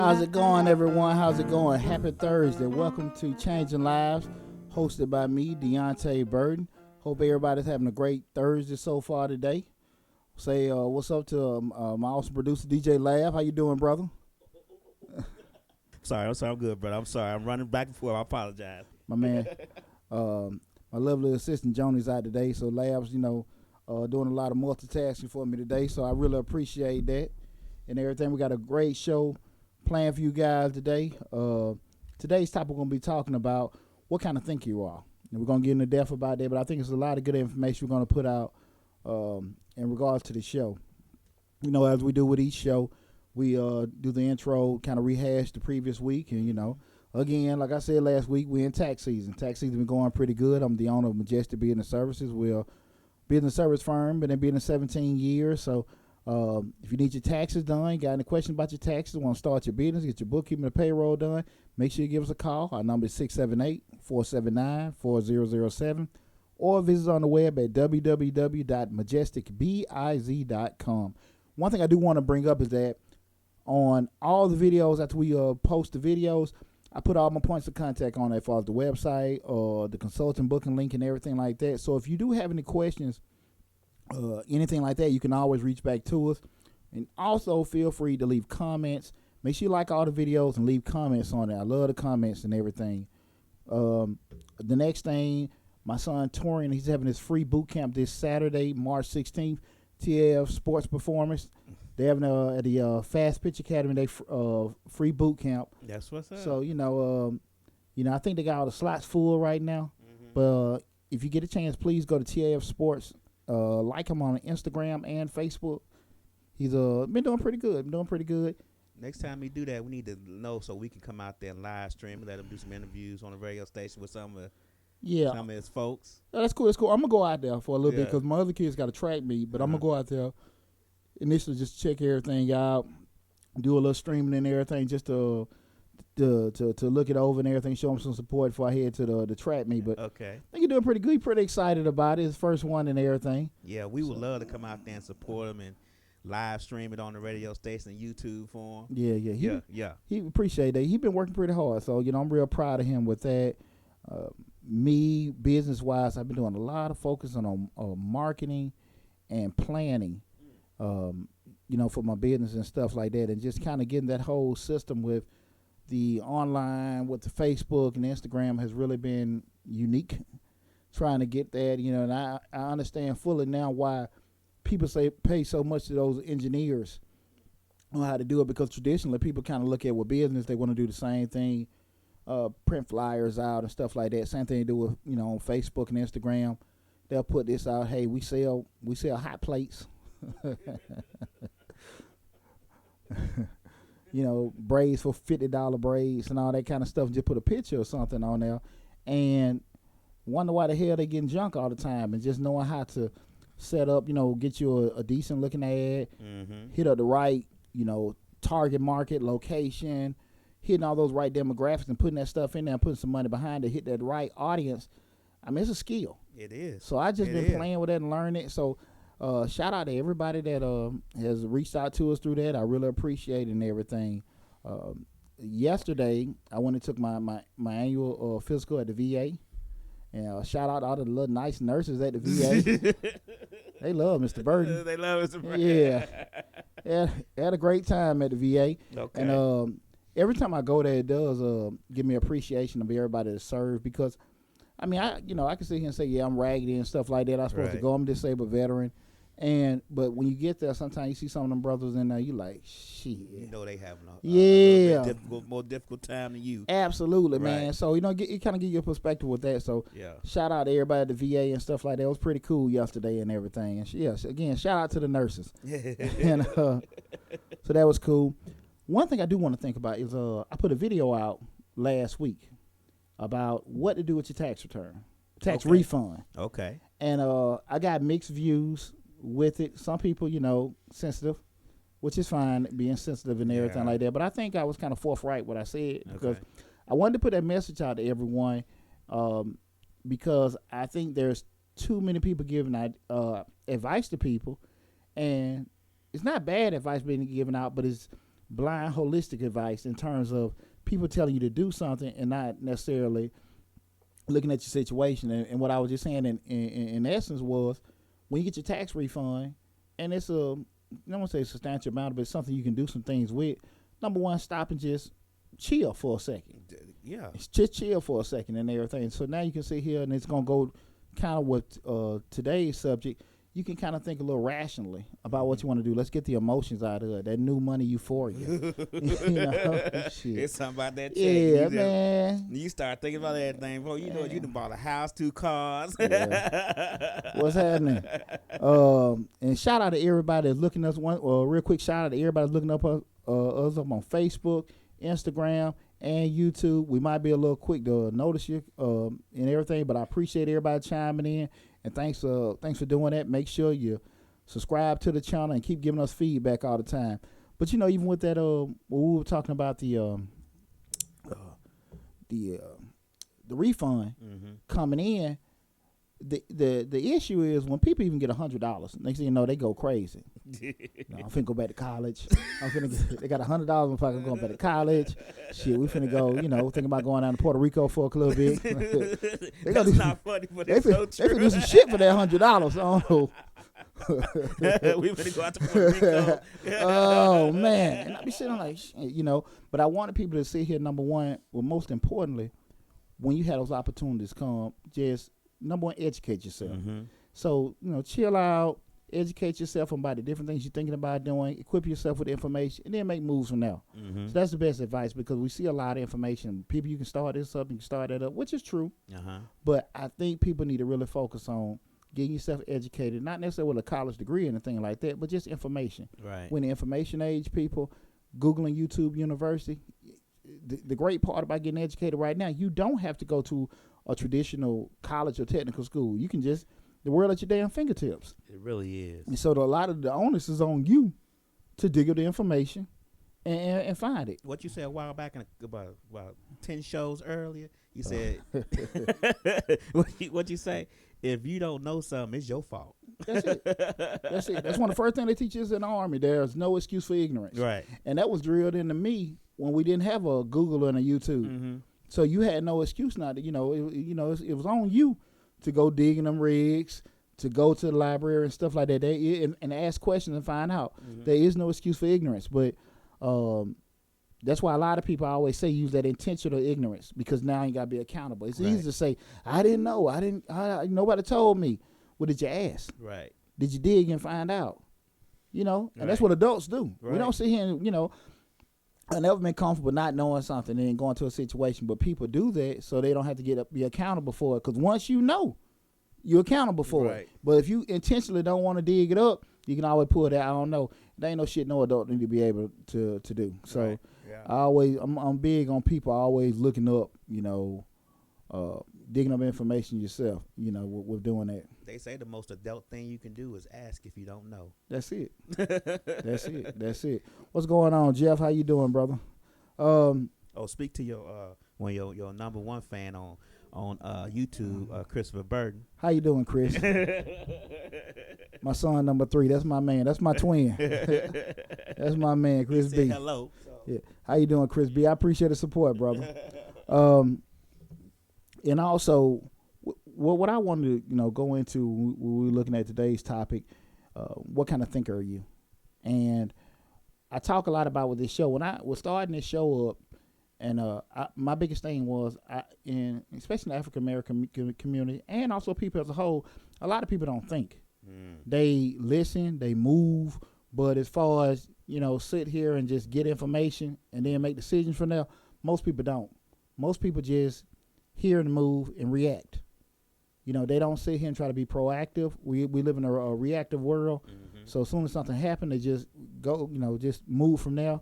How's it going, everyone? How's it going? Happy Thursday. Welcome to Changing Lives, hosted by me, Deonte Burden. Hope everybody's having a great Thursday so far today. Say what's up to my awesome producer, DJ Lab. How you doing, brother? I'm good, brother. I'm sorry. I'm running back and forth. I apologize. My man, my lovely assistant, Joni's out today, so Lab's, doing a lot of multitasking for me today, so I really appreciate that and everything. We got a great show planned for you guys today. Today's topic we're going to be talking about what kind of thinker you are. And we're going to get into depth about that, but I think it's a lot of good information we're going to put out in regards to the show. As we do with each show, we do the intro, kind of rehash the previous week. And, again, like I said last week, we're in tax season. Tax season been going pretty good. I'm the owner of Majestic Business Services. We're a business service firm, been in business 17 years. So if you need your taxes done, got any questions about your taxes, want to start your business, get your bookkeeping and payroll done, make sure you give us a call. Our number is 678-479-4007, or visit us on the web at www.majesticbiz.com. One thing I do want to bring up is that on all the videos, after we post the videos, I put all my points of contact on there as far as the website or the consultant booking link and everything like that. So if you do have any questions, anything like that, you can always reach back to us. And also feel free to leave comments. Make sure you like all the videos and leave comments on there. I love the comments and everything. The next thing, my son Torian, he's having his free boot camp this Saturday, March 16th, TAF Sports Performance. They're having at the Fast Pitch Academy, they free boot camp. That's what's up. So, I think they got all the slots full right now. Mm-hmm. But if you get a chance, please go to TAF Sports. Like him on Instagram and Facebook. He's been doing pretty good. Next time we do that, we need to know so we can come out there and live stream and let him do some interviews on the radio station with some of his folks. That's cool. I'm going to go out there for a little bit because my other kids got to track me, but I'm going to go out there initially just check everything out, do a little streaming and everything just to look it over and everything, show him some support before I head to the track meet. But okay, I think you're doing pretty good. You're pretty excited about it. His first one and everything. Yeah, we would love to come out there and support him and live stream it on the radio station and YouTube for him. Yeah. He appreciate that. He's been working pretty hard, so I'm real proud of him with that. Me, business wise, I've been doing a lot of focusing on marketing and planning. For my business and stuff like that, and just kind of getting that whole system with the online, with the Facebook and Instagram has really been unique. Trying to get that, and I understand fully now why people pay so much to those engineers on how to do it, because traditionally people kind of look at with business, they want to do the same thing, print flyers out and stuff like that. Same thing they do with, on Facebook and Instagram. They'll put this out, hey, we sell hot plates. Braids for $50 braids and all that kind of stuff. Just put a picture or something on there and wonder why the hell they getting junk all the time, and just knowing how to set up, get you a decent looking ad, hit up the right, target market, location, hitting all those right demographics and putting that stuff in there and putting some money behind it, hit that right audience. I mean, it's a skill. It is. So I just been playing with that and learning it. So shout out to everybody that has reached out to us through that. I really appreciate it and everything. Yesterday, I went and took my annual physical at the VA. And shout out to all the little nice nurses at the VA. They love Mr. Burden. They love Mr. Burden. Yeah. Had a great time at the VA. Okay. And every time I go there, it does give me appreciation of everybody that served, because, I mean, I can sit here and say, yeah, I'm raggedy and stuff like that. I'm supposed to go. I'm a disabled veteran. But when you get there, sometimes you see some of them brothers in there, you like, shit. They having a more difficult time than you. Absolutely, man. So, it kind of give you a perspective with that. So, shout out to everybody at the VA and stuff like that. It was pretty cool yesterday and everything. And, again, shout out to the nurses. And so that was cool. One thing I do want to think about is I put a video out last week about what to do with your tax return, refund. Okay. And I got mixed views with it. Some people, sensitive, which is fine, being sensitive and everything like that. But I think I was kind of forthright what I said, because I wanted to put that message out to everyone, because I think there's too many people giving advice to people, and it's not bad advice being given out, but it's blind holistic advice in terms of people telling you to do something and not necessarily looking at your situation. And what I was just saying in essence was when you get your tax refund, and it's I don't want to say a substantial amount, but it's something you can do some things with. Number one, stop and just chill for a second. Yeah. Just chill for a second and everything. So now you can sit here and it's going to go kind of with today's subject. You can kind of think a little rationally about what you want to do. Let's get the emotions out of it. That new money euphoria. Shit. It's something about that check. Yeah, man. You start thinking about everything. Bro, you know you done bought a house, 2 cars. Yeah. What's happening? And shout out to everybody that's looking us. Real quick shout out to everybody that's looking up us up on Facebook, Instagram, and YouTube. We might be a little quick to notice you and everything, but I appreciate everybody chiming in. And thanks for doing that. Make sure you subscribe to the channel and keep giving us feedback all the time. But even with that, when we were talking about the refund coming in, the issue is when people even get $100, next thing you know they go crazy. I'm finna go back to college. They got $100 in pocket. I'm going back to college. Shit, we finna go. Thinking about going down to Puerto Rico for a little bit. That's not funny, but it's so true. They finna do some shit for that $100. I don't know. We finna go out to Puerto Rico. Oh man, and I be sitting like, But I wanted people to sit here. Number one, well, most importantly, when you have those opportunities come, just number one, educate yourself. Mm-hmm. So, chill out, educate yourself about the different things you're thinking about doing, equip yourself with information, and then make moves from there. Mm-hmm. So that's the best advice because we see a lot of information. People, you can start this up, you can start that up, which is true. Uh-huh. But I think people need to really focus on getting yourself educated, not necessarily with a college degree or anything like that, but just information. Right. When the information age people, Googling YouTube University, the great part about getting educated right now, you don't have to go to a traditional college or technical school. You can just, the world at your damn fingertips. It really is. And so a lot of the onus is on you to dig up the information and find it. What you said a while back, about 10 shows earlier, you said, what you say? If you don't know something, it's your fault. That's it. That's one of the first things they teach us in the Army. There's no excuse for ignorance. Right. And that was drilled into me when we didn't have a Google and a YouTube. Mm-hmm. So you had no excuse not to, it was on you to go dig in them rigs, to go to the library and stuff like that, and ask questions and find out. Mm-hmm. There is no excuse for ignorance, but that's why a lot of people always say use that intentional ignorance because now you got to be accountable. It's easy to say, I didn't know, nobody told me. Well, did you ask? Right. Did you dig and find out? And that's what adults do. Right. We don't sit here and, I've never been comfortable not knowing something and then going to a situation, but people do that so they don't have to be accountable for it. Because once you know, you're accountable for it. But if you intentionally don't want to dig it up, you can always pull that. I don't know. There ain't no shit no adult need to be able to do. So I'm big on people always looking up, digging up information yourself, with doing that. They say the most adult thing you can do is ask if you don't know. That's it. That's it. What's going on, Jeff? How you doing, brother? Speak to your your number one fan on YouTube, Christopher Burton. How you doing, Chris? My son number 3. That's my man. That's my twin. That's my man, Chris B. Hello. Yeah. How you doing, Chris B? I appreciate the support, brother. And also, what I wanted to go into when we're looking at today's topic, what kind of thinker are you? And I talk a lot about with this show. When I was starting this show up, and my biggest thing was, especially in the African American community, and also people as a whole, a lot of people don't think. They listen, they move, but as far as sit here and just get information and then make decisions from there, most people don't. Most people just hear and move and react. They don't sit here and try to be proactive. We live in a reactive world. Mm-hmm. So as soon as something happens, they just go, just move from there,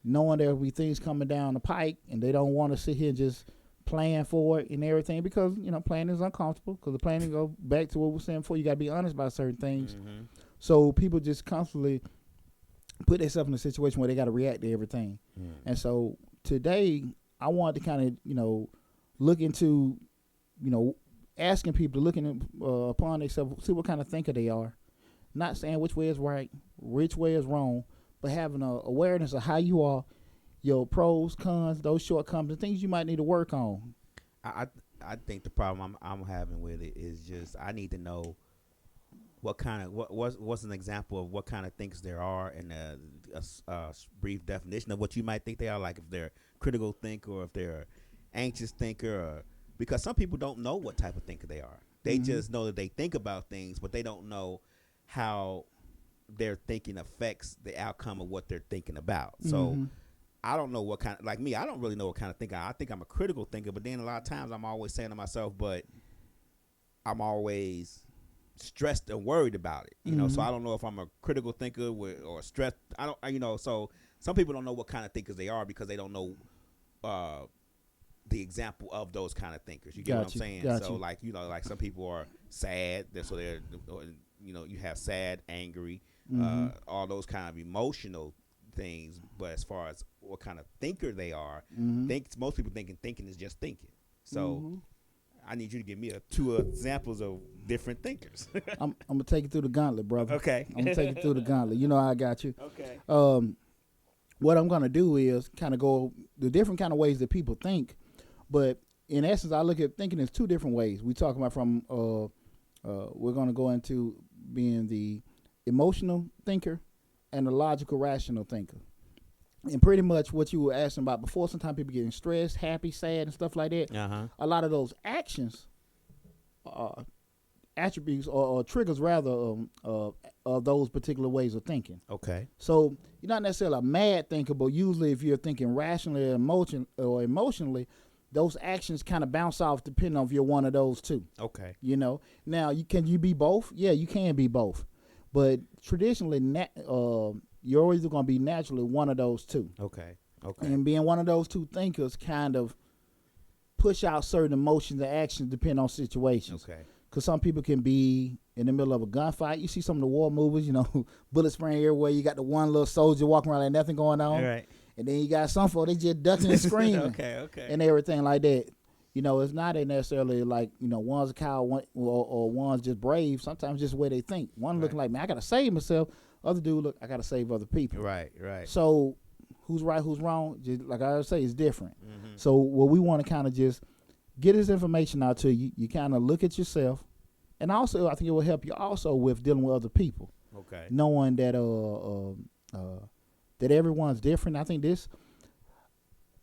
knowing there will be things coming down the pike, and they don't want to sit here and just plan for it and everything because, planning is uncomfortable because the planning go back to what we were saying before. You got to be honest about certain things. Mm-hmm. So people just constantly put themselves in a situation where they got to react to everything. Mm. And so today I wanted to kind of, look into, asking people to looking upon themselves, see what kind of thinker they are. Not saying which way is right, which way is wrong, but having a awareness of how you are, your pros, cons, those shortcomings, and things you might need to work on. I I think the problem I'm having with it is just I need to know what kind of what's an example of what kind of thinkers there are, and a brief definition of what you might think they are, like if they're critical thinker or if they're anxious thinker, or because some people don't know what type of thinker they are. They just know that they think about things, but they don't know how their thinking affects the outcome of what they're thinking about. So I don't know what kind of, like me, I don't really know what kind of thinker. I think I'm a critical thinker, but then a lot of times I'm always saying to myself, but I'm always stressed and worried about it, you know. So I don't know if I'm a critical thinker or stressed. I don't, you know. So some people don't know what kind of thinkers they are because they don't know the example of those kind of thinkers. You get what I'm saying? So like, you know, like some people are sad, so they're, you know, you have sad, angry, all those kind of emotional things. But as far as what kind of thinker they are, most people thinking is just thinking. So I need you to give me two examples of different thinkers. I'm gonna take you through the gauntlet, brother. Okay. I'm gonna take you through the gauntlet. You know I got you. Okay. What I'm gonna do is kind of go the different kind of ways that people think, but in essence, I look at thinking in two different ways. We talk about from we're gonna go into being the emotional thinker and the logical, rational thinker. And pretty much what you were asking about before, sometimes people getting stressed, happy, sad, and stuff like that. A lot of those actions, attributes or triggers rather of those particular ways of thinking. Okay. So you're not necessarily a mad thinker, but usually if you're thinking rationally or emotionally, those actions kind of bounce off depending on if you're one of those two. Okay. You know. Now, can you be both? Yeah, you can be both. But traditionally, you're always going to be naturally one of those two. Okay. Okay. And being one of those two thinkers kind of push out certain emotions and actions depending on situations. Okay. Because some people can be in the middle of a gunfight. You see some of the war movies, you know, bullet spraying everywhere. You got the one little soldier walking around like nothing going on. Right. And then you got some folks, they just ducking and screaming. Okay. And everything like that. You know, it's not necessarily like, you know, one's a coward or one's just brave. Sometimes just the way they think. One looking like, man, I got to save myself. Other dude, look, I got to save other people. Right. So who's right, who's wrong, just like I say, it's different. So what we want to kind of just get this information out to you. You kind of look at yourself. And also, I think it will help you also with dealing with other people. Okay. Knowing that that everyone's different. I think this,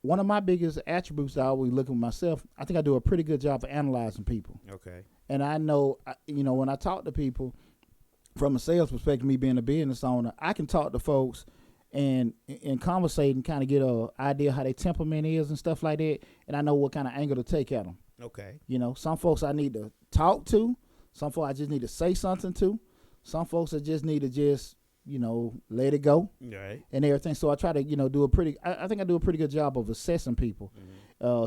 one of my biggest attributes that I always look at myself, I think I do a pretty good job of analyzing people. Okay. And I know, you know, when I talk to people from a sales perspective, me being a business owner, I can talk to folks and conversate and kind of get an idea how their temperament is and stuff like that. And I know what kind of angle to take at them. Okay. You know, some folks I need to talk to. Some folks I just need to say something to. Some folks I just need to just, you know, let it go. Right. And everything. So I try to, you know, I think I do a pretty good job of assessing people,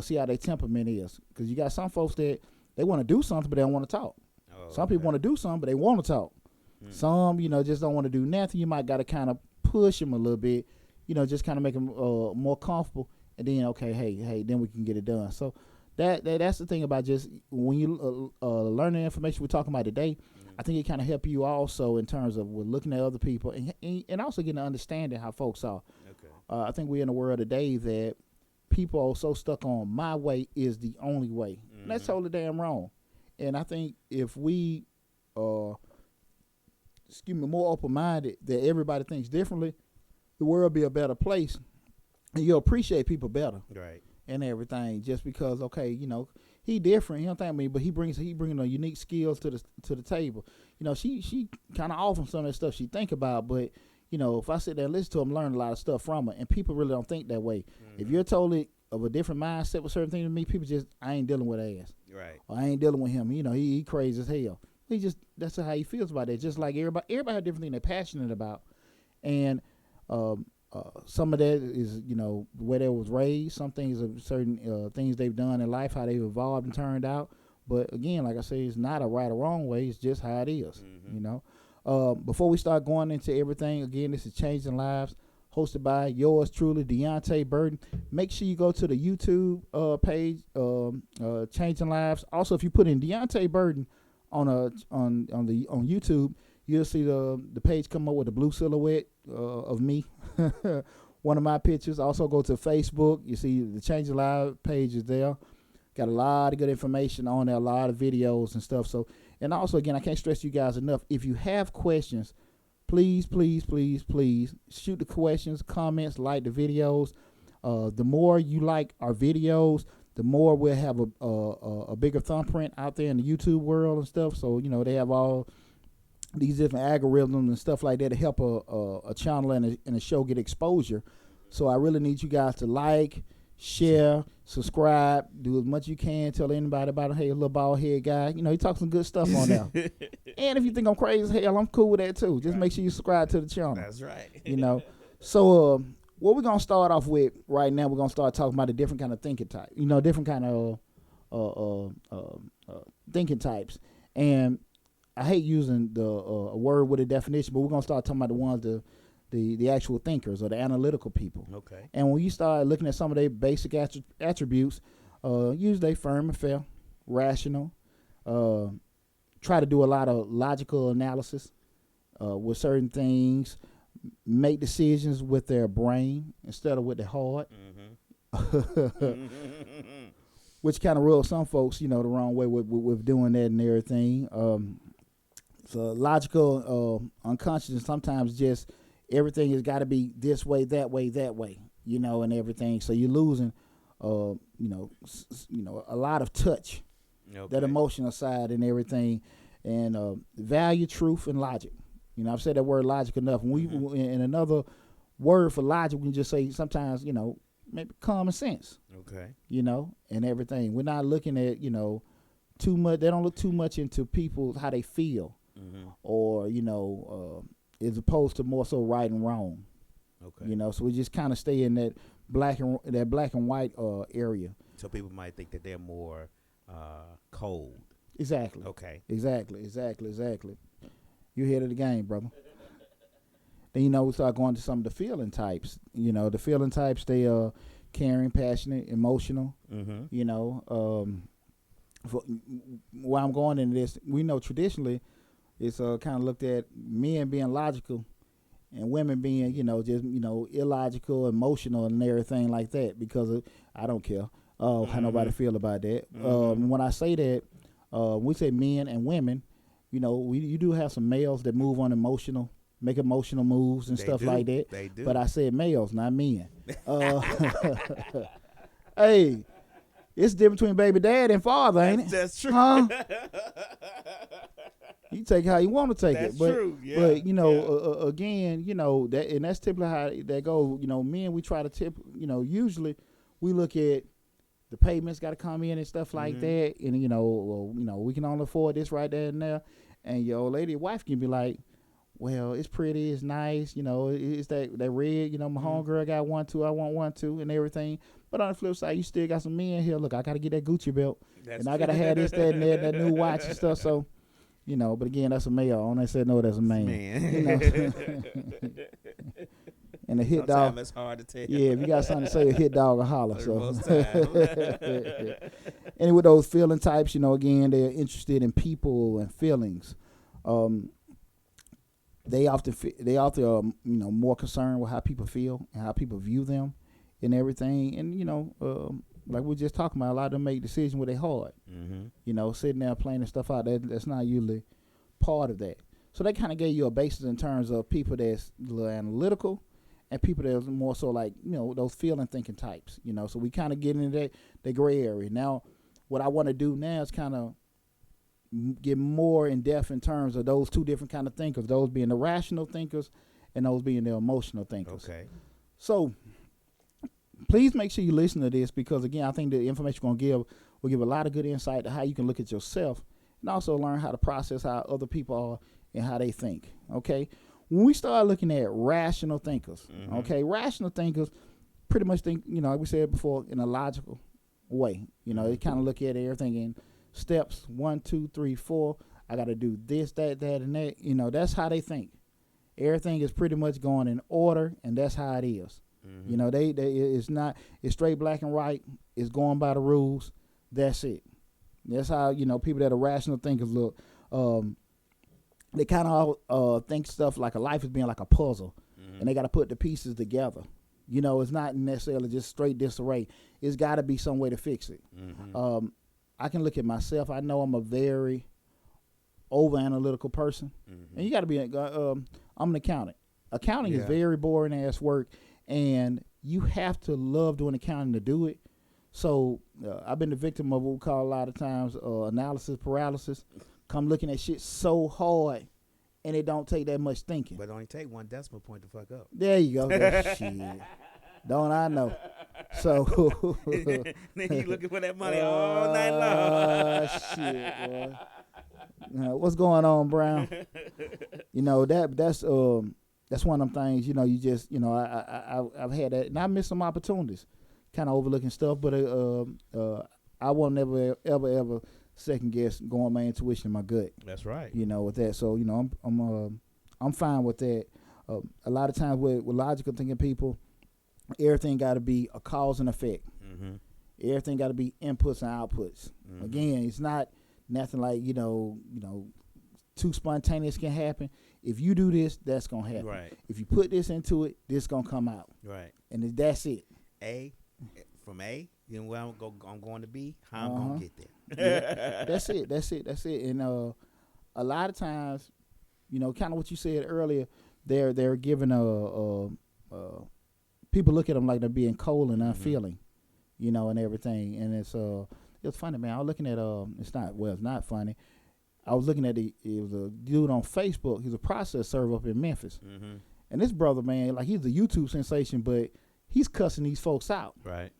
see how their temperament is. Because you got some folks that they want to do something, but they don't want to talk. Some people want to do something, but they want to talk. Some, you know, just don't want to do nothing. You might got to kind of push them a little bit, you know, just kind of make them more comfortable. And then, okay, hey, then we can get it done. So that's the thing about just when you learn the information we're talking about today, I think it kind of help you also in terms of looking at other people and also getting an understanding how folks are. Okay. I think we're in a world today that people are so stuck on my way is the only way. And that's totally damn wrong. And I think if we more open-minded, that everybody thinks differently, the world will be a better place. And you'll appreciate people better. Right. And everything, just because, okay, you know, he different, you know what I mean, but he bringing a unique skills to the table. You know, she kind of off on some of that stuff she think about, but you know, if I sit there and listen to him, learn a lot of stuff from her, and people really don't think that way. If you're totally of a different mindset with certain things than me, people just, I ain't dealing with ass. Right. Or I ain't dealing with him. You know, he crazy as hell. That's how he feels about it. Just like everybody has different thing they're passionate about, and some of that is, you know, the way they was raised. Some things are certain things they've done in life, how they've evolved and turned out. But again, like I say, it's not a right or wrong way. It's just how it is, you know. Before we start going into everything, again, this is Changing Lives, hosted by yours truly, Deonte Burton. Make sure you go to the YouTube page, Changing Lives. Also, if you put in Deonte Burton on YouTube, you'll see the page come up with a blue silhouette of me. One of my pictures. Also go to Facebook. You see the Change Your Life page is there. Got a lot of good information on there, a lot of videos and stuff. So, and also, again, I can't stress you guys enough. If you have questions, please, please, please, please shoot the questions, comments, like the videos. The more you like our videos, the more we'll have a bigger thumbprint out there in the YouTube world and stuff. So, they have all these different algorithms and stuff like that to help a channel and a show get exposure. So I really need you guys to like, share, subscribe, do as much as you can. Tell anybody about it. Hey, a little bald head guy. He talks some good stuff on there. And if you think I'm crazy as hell, I'm cool with that too. Just make sure you subscribe to the channel. That's right. So what we're gonna start off with right now, we're gonna start talking about a different kind of thinking type. Different kind of thinking types. And I hate using a word with a definition, but we're gonna start talking about the ones the actual thinkers or the analytical people. Okay. And when you start looking at some of their basic attributes, usually firm and fair, rational, try to do a lot of logical analysis with certain things, make decisions with their brain instead of with their heart, which kind of rubs some folks, the wrong way with doing that and everything. So logical, unconscious, and sometimes just everything has got to be this way, that way, and everything. So you're losing, a lot of touch, that emotional side and everything, and value, truth, and logic. I've said that word logic enough. And in another word for logic, we can just say sometimes, maybe common sense. Okay. And everything. We're not looking at, too much. They don't look too much into people how they feel, or as opposed to more so right and wrong. Okay. So we just kind of stay in that black and white area. So people might think that they're more cold. Exactly. Okay. Exactly. You ahead of the game, brother. Then we start going to some of the feeling types. The feeling types, they are caring, passionate, emotional. Where I'm going into this, we know traditionally it's kind of looked at men being logical and women being, just, illogical, emotional, and everything like that, because I don't care how nobody feel about that. When I say that, we say men and women, you do have some males that move on make emotional moves and stuff like that. They do. But I said males, not men. Hey, it's different between baby dad and father, ain't it? That's true. Huh? You take it how you want to take That's it. But, true. Yeah. But, again, that, and that's typically how that go. Men, we try to usually we look at the payments got to come in and stuff like that. And, we can only afford this right there and there. And your old lady, wife can be like, well, it's pretty, it's nice, it's that red, my homegirl got one too, I want one too, and everything. But on the flip side, you still got some men here. Look, I got to get that Gucci belt, and I got to have this, that, and that new watch and stuff. So, but again, that's a male. I only said no, that's a man. And a hit dog. It's hard to tell. Yeah, if you got something to say, a hit dog or holler. So, and with those feeling types, again, they're interested in people and feelings. They often are, more concerned with how people feel and how people view them and everything. And, like we were just talking about, a lot of them make decisions with their heart. Sitting there planning stuff out, that's not usually part of that. So they kind of gave you a basis in terms of people that's a little analytical and people that's more so like, those feeling thinking types, So we kind of get into that gray area. Now, what I want to do now is kind of get more in depth in terms of those two different kind of thinkers, those being the rational thinkers and those being the emotional thinkers. Okay. So please make sure you listen to this, because again, I think the information we're going to give will give a lot of good insight to how you can look at yourself and also learn how to process how other people are and how they think. Okay. When we start looking at rational thinkers, rational thinkers pretty much think, like we said before, in a logical way. They kind of look at everything in steps 1, 2, 3, 4. I got to do this, that, and that. That's how they think. Everything is pretty much going in order, and that's how it is. It's straight black and white. It's going by the rules. That's it. That's how people that are rational thinkers look. they kind of think stuff like a life is being like a puzzle, and they got to put the pieces together. You know, it's not necessarily just straight disarray. It's got to be some way to fix it. I can look at myself. I know I'm a very over analytical person, and you got to be. I'm an accountant. Accounting is very boring ass work, and you have to love doing accounting to do it. So I've been the victim of what we call a lot of times analysis paralysis. Come looking at shit so hard, and it don't take that much thinking. But it only take one decimal point to fuck up. There you go. Shit. Don't I know? So Then you looking for that money all night long. Shit, boy. What's going on, Brown? You know that's one of them things. You know, you just I've had that, and I missed some opportunities, kind of overlooking stuff. But I won't never ever second guess going my intuition and my gut. That's right. You know, with that. So you know, I'm fine with that. A lot of times with logical thinking people, everything got to be a cause and effect. Everything got to be inputs and outputs. Again, it's not nothing like you know too spontaneous can happen. If you do this, that's gonna happen. Right. If you put this into it, this gonna come out. Right. And that's it. From A, then where I'm going to B, how I'm gonna get there. Yeah, that's it. And a lot of times, you know, kind of what you said earlier, they're given people look at them like they're being cold and unfeeling, you know, and everything. And it's funny, man. I was looking at it's not funny. I was looking at it was a dude on Facebook. He's a process server up in Memphis, and this brother, man, like he's a YouTube sensation, but he's cussing these folks out, right?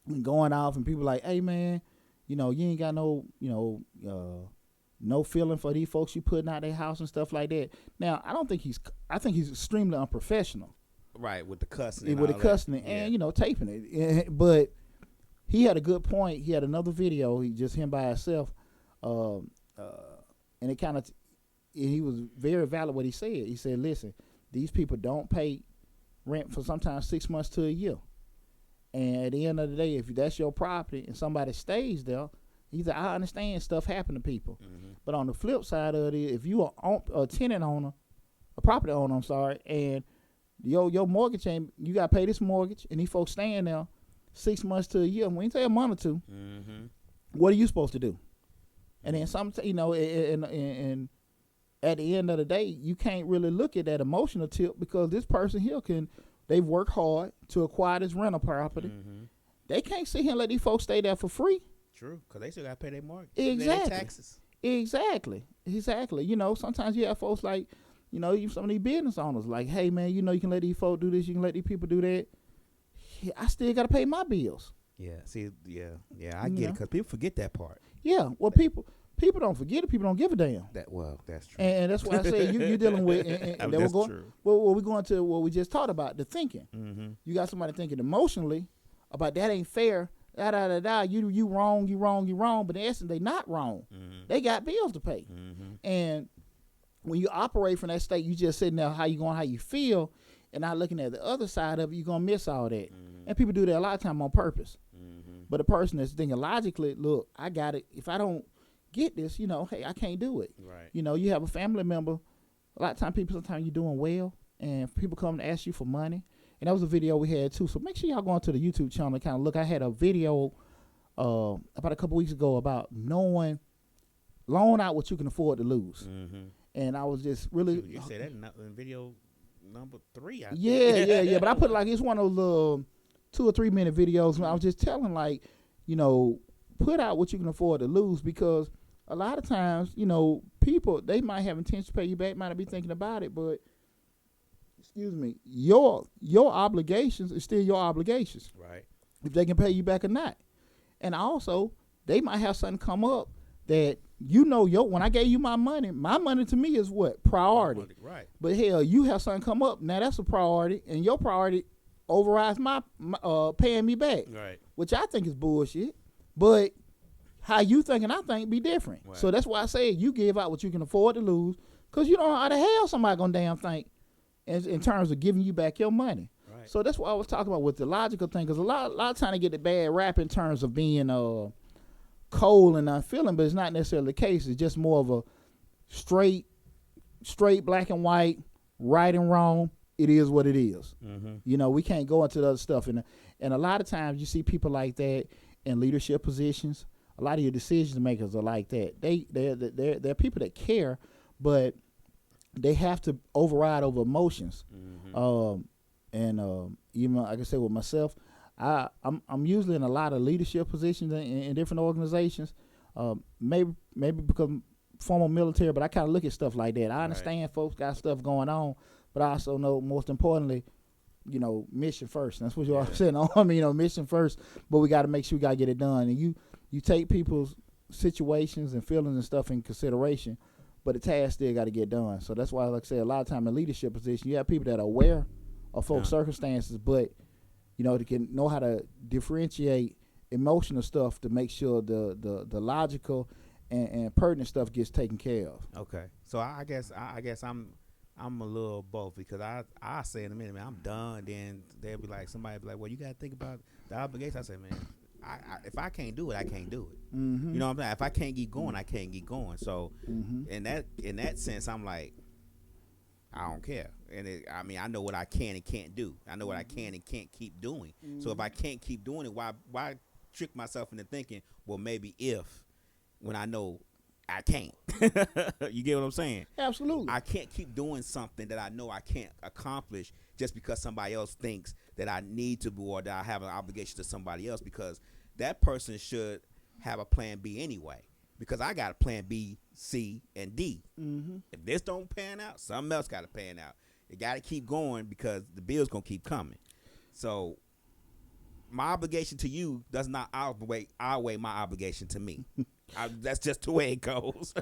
And going off, and people like, hey, man, you know, you ain't got no, no feeling for these folks you putting out their house and stuff like that. Now, I think he's extremely unprofessional. Right, with the cussing. With the cussing and, you know, taping it. But he had a good point. He had another video, him by himself, and it kind of, he was very valid what he said. He said, listen, these people don't pay rent for sometimes 6 months to a year. And at the end of the day, if that's your property and somebody stays there, he said, I understand stuff happen to people. But on the flip side of it, if you are a tenant owner, a property owner, I'm sorry, and your mortgage ain't, you got to pay this mortgage, and these folks staying there 6 months to a year, when you say a month or two, what are you supposed to do? And then some, you know, and at the end of the day, you can't really look at that emotional tip because this person here they've worked hard to acquire this rental property. They can't sit here and let these folks stay there for free. True, because they still got to pay their mortgage. Exactly. Their taxes. Exactly. You know, sometimes you have folks like, you know, some of these business owners like, hey, man, you know, you can let these folks do this, you can let these people do that. Yeah, I still got to pay my bills. Yeah, see, I get it because people forget that part. Yeah, well, people don't forget it. People don't give a damn. That's true. And that's why I say you're dealing with. And that's true. Well, we're going to what we just talked about, the thinking. You got somebody thinking emotionally about that ain't fair. You wrong. But in essence, they not wrong. They got bills to pay. And when you operate from that state, you just sitting there how you feel, and not looking at the other side of it, you're gonna miss all that. And people do that a lot of time on purpose. But a person that's thinking logically, look, I got it. If I don't get this, you know, hey, I can't do it. Right. You know, you have a family member. A lot of time, sometimes you're doing well, and people come to ask you for money. And that was a video we had too. So make sure y'all go onto the YouTube channel and kind of look. I had a video about a couple weeks ago about loan out what you can afford to lose. And I was just really. You said that in video number 3. Yeah. But I put it's one of those 2 or 3 minute videos. I was just telling you know, put out what you can afford to lose, because a lot of times, you know, people, they might have intention to pay you back, might not be thinking about it, but your obligations is still your obligations. Right. If they can pay you back or not. And also, they might have something come up that, you know, when I gave you my money to me is what? Priority. Right. But hell, you have something come up, now that's a priority, and your priority overrides my paying me back. Right. Which I think is bullshit. But how you think and I think be different. Right. So that's why I say you give out what you can afford to lose, because you don't know how the hell somebody gonna damn think in terms of giving you back your money. Right. So that's what I was talking about with the logical thing, because a lot of time they get the bad rap in terms of being cold and unfeeling, but it's not necessarily the case. It's just more of a straight straight black and white, right and wrong. It is what it is. We can't go into the other stuff. And a lot of times you see people like that in leadership positions. A lot of your decision makers are like that. They're people that care, but they have to override over emotions. Even like I said with myself, I'm usually in a lot of leadership positions in different organizations. Maybe because I'm former military, but I kind of look at stuff like that. I understand folks got stuff going on, but I also know most importantly, mission first. That's what you're saying. Mission first, but we got to make sure we got to get it done. And you take people's situations and feelings and stuff in consideration, but the task still got to get done. So that's why, like I said, a lot of time in leadership position, you have people that are aware of folks' circumstances, but they can know how to differentiate emotional stuff to make sure the logical and pertinent stuff gets taken care of. Okay, so I guess I'm a little both, because I say in a minute, man, I'm done. Then they'll be like, somebody be like, well, you got to think about the obligation. I say, man, if I can't do it, I can't do it. You know what I'm saying? If I can't keep going, I can't keep going. So in that sense, I'm like, I don't care. And I know what I can and can't do. I know what I can and can't keep doing. So if I can't keep doing it, why trick myself into thinking, well, maybe when I know I can't. You get what I'm saying? Absolutely. I can't keep doing something that I know I can't accomplish just because somebody else thinks that I need to, or that I have an obligation to somebody else, because that person should have a plan B anyway, because I got a plan B, C, and D. If this don't pan out, something else got to pan out. You got to keep going because the bill's going to keep coming. So my obligation to you does not outweigh my obligation to me. That's just the way it goes.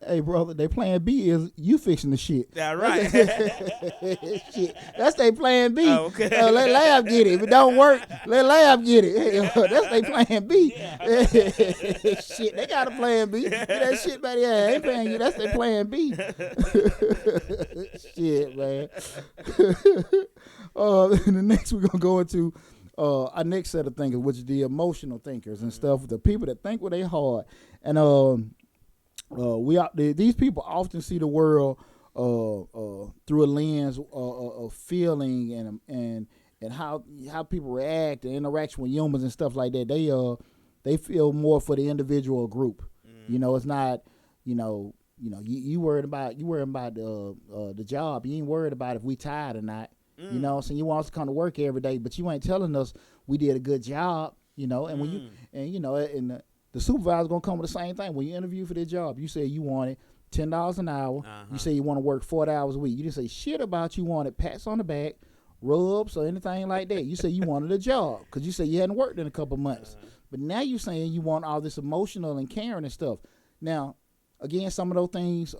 Hey, brother, their plan B is you fixing the shit. Yeah, right. Shit. That's their plan B. Oh, okay. Let Lab get it. If it don't work, let Lab get it. That's their plan B. Shit, they got a plan B. Get that shit back there. I ain't paying you. That's their plan B. Shit, man. And the next we're going to go into our next set of thinkers, which is the emotional thinkers and stuff, the people that think with their heart. And these people often see the world through a lens of feeling and how people react and interaction with humans and stuff like that. They feel more for the individual or group. It's not you worried about the job. You ain't worried about if we tired or not. So you want us to come to work every day, but you ain't telling us we did a good job, and when the supervisor's gonna come with the same thing. When you interview for their job, you say you wanted $10 an hour. You say you want to work 40 hours a week. You didn't say shit about you wanted pats on the back, rubs, or anything like that. You say you wanted a job because you said you hadn't worked in a couple months. But now you're saying you want all this emotional and caring and stuff. Now, again, some of those things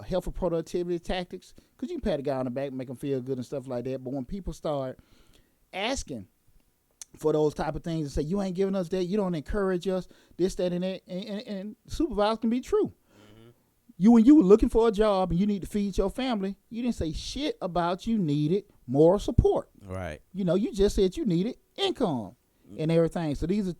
helpful productivity tactics, because you can pat a guy on the back and make him feel good and stuff like that. But when people start asking for those type of things and say, you ain't giving us that, you don't encourage us, this, that, and that, and supervisors can be true. When you were looking for a job and you need to feed your family, you didn't say shit about you needed moral support. Right. You just said you needed income and everything. So these are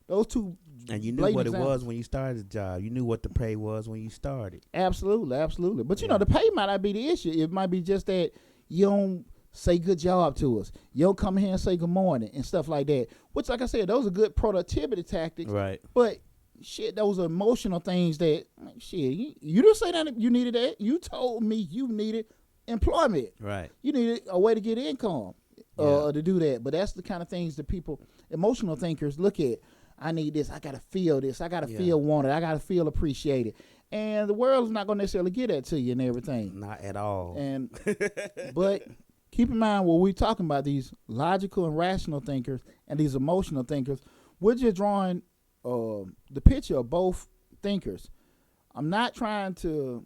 those two. And you knew what it was when you started the job. You knew what the pay was when you started. Absolutely. But the pay might not be the issue. It might be just that you don't say good job to us. You don't come here and say good morning and stuff like that. Which, like I said, those are good productivity tactics. Right. But shit, those are emotional things that shit. You didn't say that you needed that. You told me you needed employment. Right. You needed a way to get income to do that. But that's the kind of things that people, emotional thinkers, look at. I need this. I gotta feel this. I gotta feel wanted. I gotta feel appreciated. And the world's not gonna necessarily get that to you and everything. Not at all. And but keep in mind when we're talking about these logical and rational thinkers and these emotional thinkers, we're just drawing the picture of both thinkers. I'm not trying to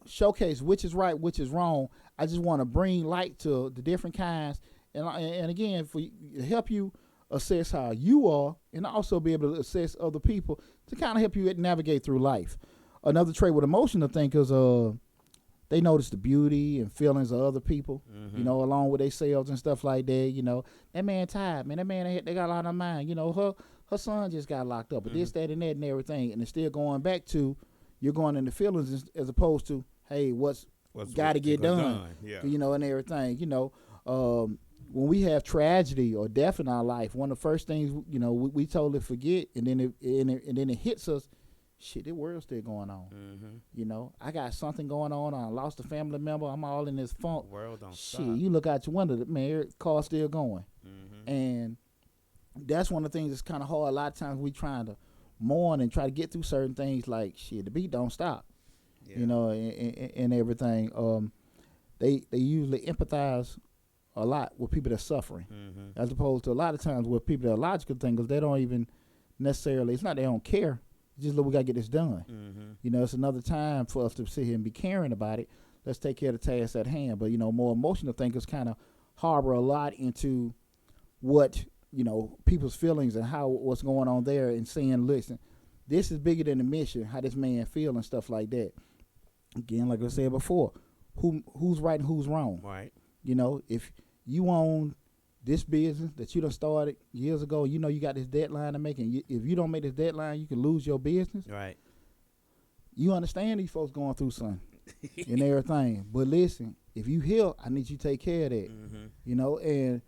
showcase which is right, which is wrong. I just want to bring light to the different kinds, and again, to help you assess how you are, and also be able to assess other people to kind of help you navigate through life. Another trait with emotional thinkers, they notice the beauty and feelings of other people, along with themselves and stuff like that. That man tired, man. That man, they got a lot on mind. Her son just got locked up, but this, that, and that, and everything, and it's still going back to, you're going into feelings as opposed to, hey, what's got to get done, Yeah. and everything. When we have tragedy or death in our life, one of the first things we totally forget, and then it hits us. Shit, the world's still going on. I got something going on. I lost a family member. I'm all in this funk. The world don't Shit, stop. you look out your window, man, car's still going. And that's one of the things that's kind of hard. A lot of times we trying to mourn and try to get through certain things like, shit, the beat don't stop. Yeah. And everything. They usually empathize a lot with people that's suffering, as opposed to a lot of times with people that are logical thinkers. They don't even necessarily, it's not they don't care. It's just, look, we got to get this done. It's another time for us to sit here and be caring about it. Let's take care of the task at hand. But, more emotional thinkers kind of harbor a lot into what, people's feelings and what's going on there, and saying, listen, this is bigger than the mission, how this man feel and stuff like that. Again, like I said before, who's right and who's wrong. Right. If you own this business that you done started years ago, you got this deadline to make, and if you don't make this deadline, you can lose your business. Right. You understand these folks going through something and everything. But listen, if you heal, I need you to take care of that. And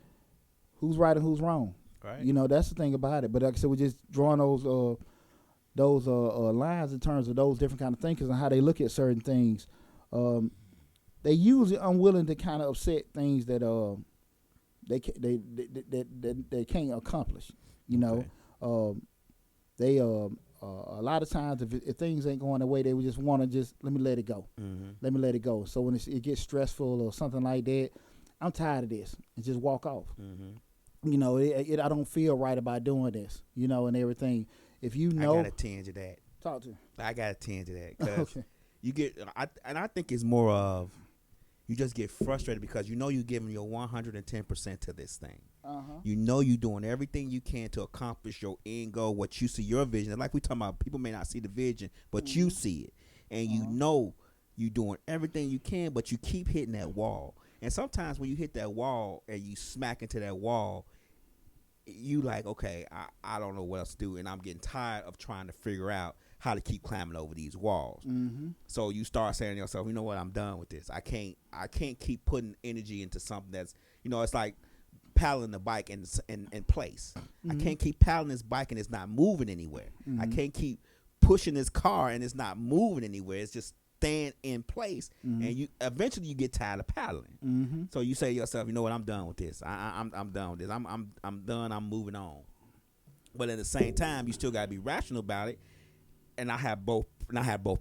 who's right and who's wrong. Right. That's the thing about it. But like I said, we're just drawing those lines in terms of those different kind of thinkers and how they look at certain things. They usually unwilling to kind of upset things that they can't accomplish. They a lot of times if things ain't going their way, they would just want to just let me let it go. Let me let it go. So when it gets stressful or something like that, I'm tired of this, and just walk off. I don't feel right about doing this. And everything. If I gotta tend to that. Talk to. I gotta tend to that because Okay. you get. I think it's more of you just get frustrated because you're giving your 110% to this thing. You're doing everything you can to accomplish your end goal, what you see, your vision. And like we talking about, people may not see the vision, but you see it, and you're doing everything you can, but you keep hitting that wall. And sometimes when you hit that wall and you smack into that wall, you like, okay, I don't know what else to do, and I'm getting tired of trying to figure out how to keep climbing over these walls. So you start saying to yourself, you know what, I'm done with this. I can't keep putting energy into something that's, it's like paddling the bike in place. I can't keep paddling this bike and it's not moving anywhere. I can't keep pushing this car and it's not moving anywhere. It's just staying in place, and you eventually get tired of paddling. So you say to yourself, you know what, I'm done with this. I'm done with this. I'm done. I'm moving on. But at the same time, you still got to be rational about it. And I have both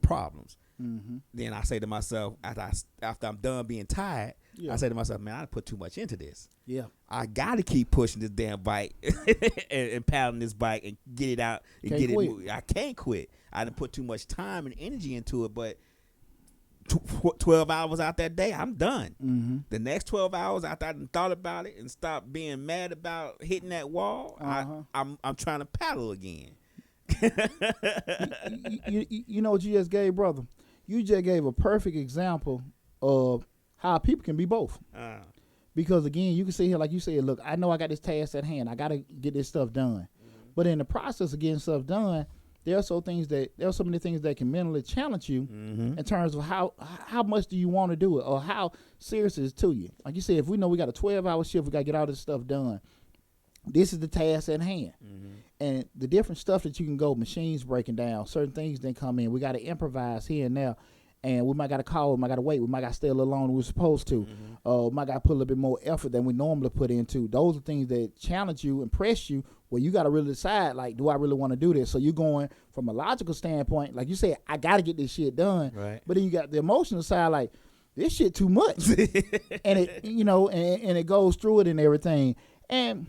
problems. Then I say to myself, after I'm done being tired, I say to myself, man, I put too much into this. Yeah. I got to keep pushing this damn bike and paddling this bike and get it out and Can't get quit. it moving. I can't quit. I done put too much time and energy into it, but 12 hours out that day, I'm done. The next 12 hours after I done thought about it and stopped being mad about hitting that wall, I'm trying to paddle again. You know what you just gave, brother? You just gave a perfect example of how people can be both. Because again, you can sit here like you said, look, I know I got this task at hand. I got to get this stuff done. But in the process of getting stuff done, there are so many things that can mentally challenge you in terms of how much do you want to do it, or how serious it is to you. Like you said, if we know we got a 12-hour shift, we got to get all this stuff done. This is the task at hand. And the different stuff that you can go, machines breaking down, certain things then come in. We got to improvise here and there. And we might got to call, we might got to wait, we might got to stay a little longer than we're supposed to. We might got to put a little bit more effort than we normally put into. Those are things that challenge you and press you, where you got to really decide, like, do I really want to do this? So you're going from a logical standpoint, like you said, I got to get this shit done. Right. But then you got the emotional side, like, this shit too much. And it, and it goes through it and everything. And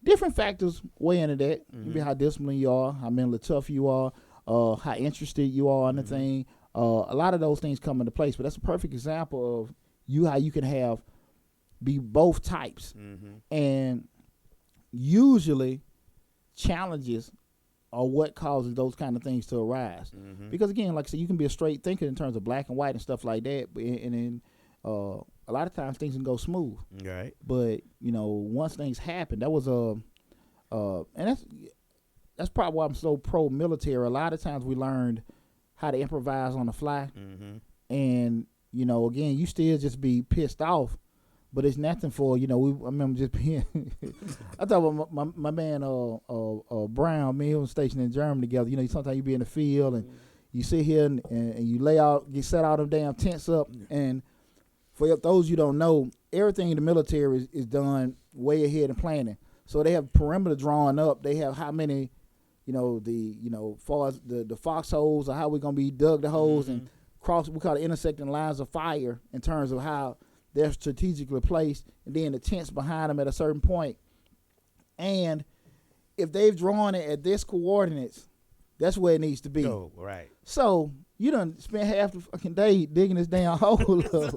different factors weigh into that. Maybe how disciplined you are, how mentally tough you are, how interested you are in the thing. A lot of those things come into place, but that's a perfect example of how you can be both types. And usually challenges are what causes those kind of things to arise. Because again, like I said, you can be a straight thinker in terms of black and white and stuff like that, and then a lot of times things can go smooth. Right. But once things happen, that was and that's probably why I'm so pro military. A lot of times we learned how to improvise on the fly. Mm-hmm. And again, you still just be pissed off, but it's nothing for I remember just being. I thought about my man Brown. Me and him was stationed in Germany together. Sometimes you be in the field and you sit here and you lay out, you set all them damn tents up. And for those you don't know, everything in the military is done way ahead in planning. So they have perimeter drawn up. They have how many, far as the foxholes or how we're gonna be dug the holes and cross. We call it intersecting lines of fire in terms of how they're strategically placed, and then the tents behind them at a certain point. And if they've drawn it at this coordinates, that's where it needs to be. Oh, right. So you done spent half the fucking day digging this damn hole up.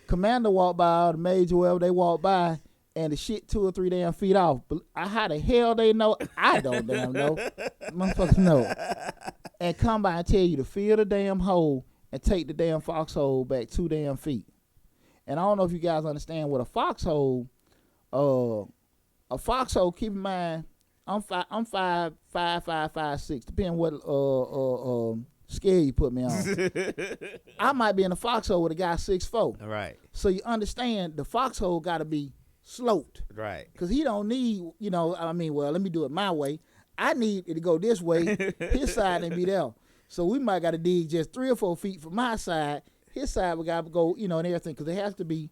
Commander walked by, or the major, wherever they walked by, and the shit 2 or 3 damn feet off. But how the hell they know? I don't damn know. Motherfuckers know. And come by and tell you to fill the damn hole and take the damn foxhole back 2 damn feet. And I don't know if you guys understand what a foxhole. Keep in mind, I'm 5'6", depending what scale you put me on. I might be in a foxhole with a guy 6'4". Right. So you understand the foxhole got to be sloped. Right. Because he don't need, let me do it my way. I need it to go this way, his side and be there. So we might got to dig just 3 or 4 feet from my side. His side we got to go, and everything, because it has to be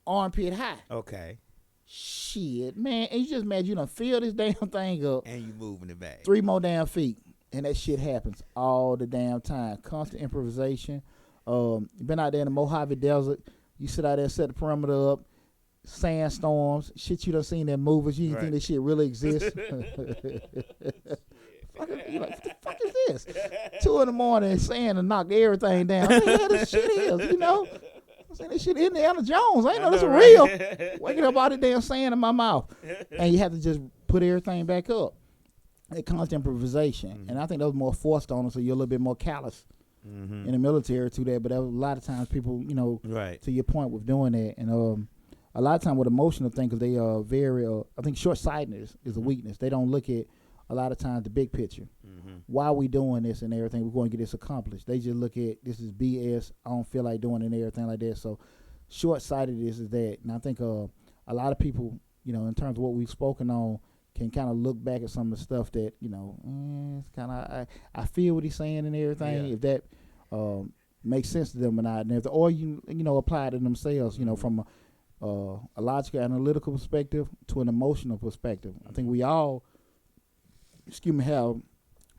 armpit high. Okay. Shit, man. And you just imagine you done fill this damn thing up. And you moving it back. 3 more damn feet. And that shit happens all the damn time. Constant improvisation. Been out there in the Mojave Desert. You sit out there and set the perimeter up. Sandstorms. Shit you done seen in movies. You didn't think this shit really exists. You're like, what the fuck is this? 2 in the morning, sand to knock everything down. What the hell this shit is, I'm saying this shit Indiana Jones. I ain't know this was real. Waking up all the damn sand in my mouth. And you have to just put everything back up. That constant improvisation. Mm-hmm. And I think that was more forced on us, so you're a little bit more callous in the military to that. But that was, a lot of times people, right. to your point with doing that. And a lot of times with emotional things, because they are very, I think short-sightedness is a weakness. They don't look at, a lot of times, the big picture. Why are we doing this and everything? We're going to get this accomplished. They just look at, this is BS. I don't feel like doing it and everything like that. So short-sightedness is that. And I think a lot of people, in terms of what we've spoken on, can kind of look back at some of the stuff that, it's kind of, I feel what he's saying and everything. Yeah. If that makes sense to them or not. And if or apply it to themselves, from a logical, analytical perspective to an emotional perspective. I think we all, have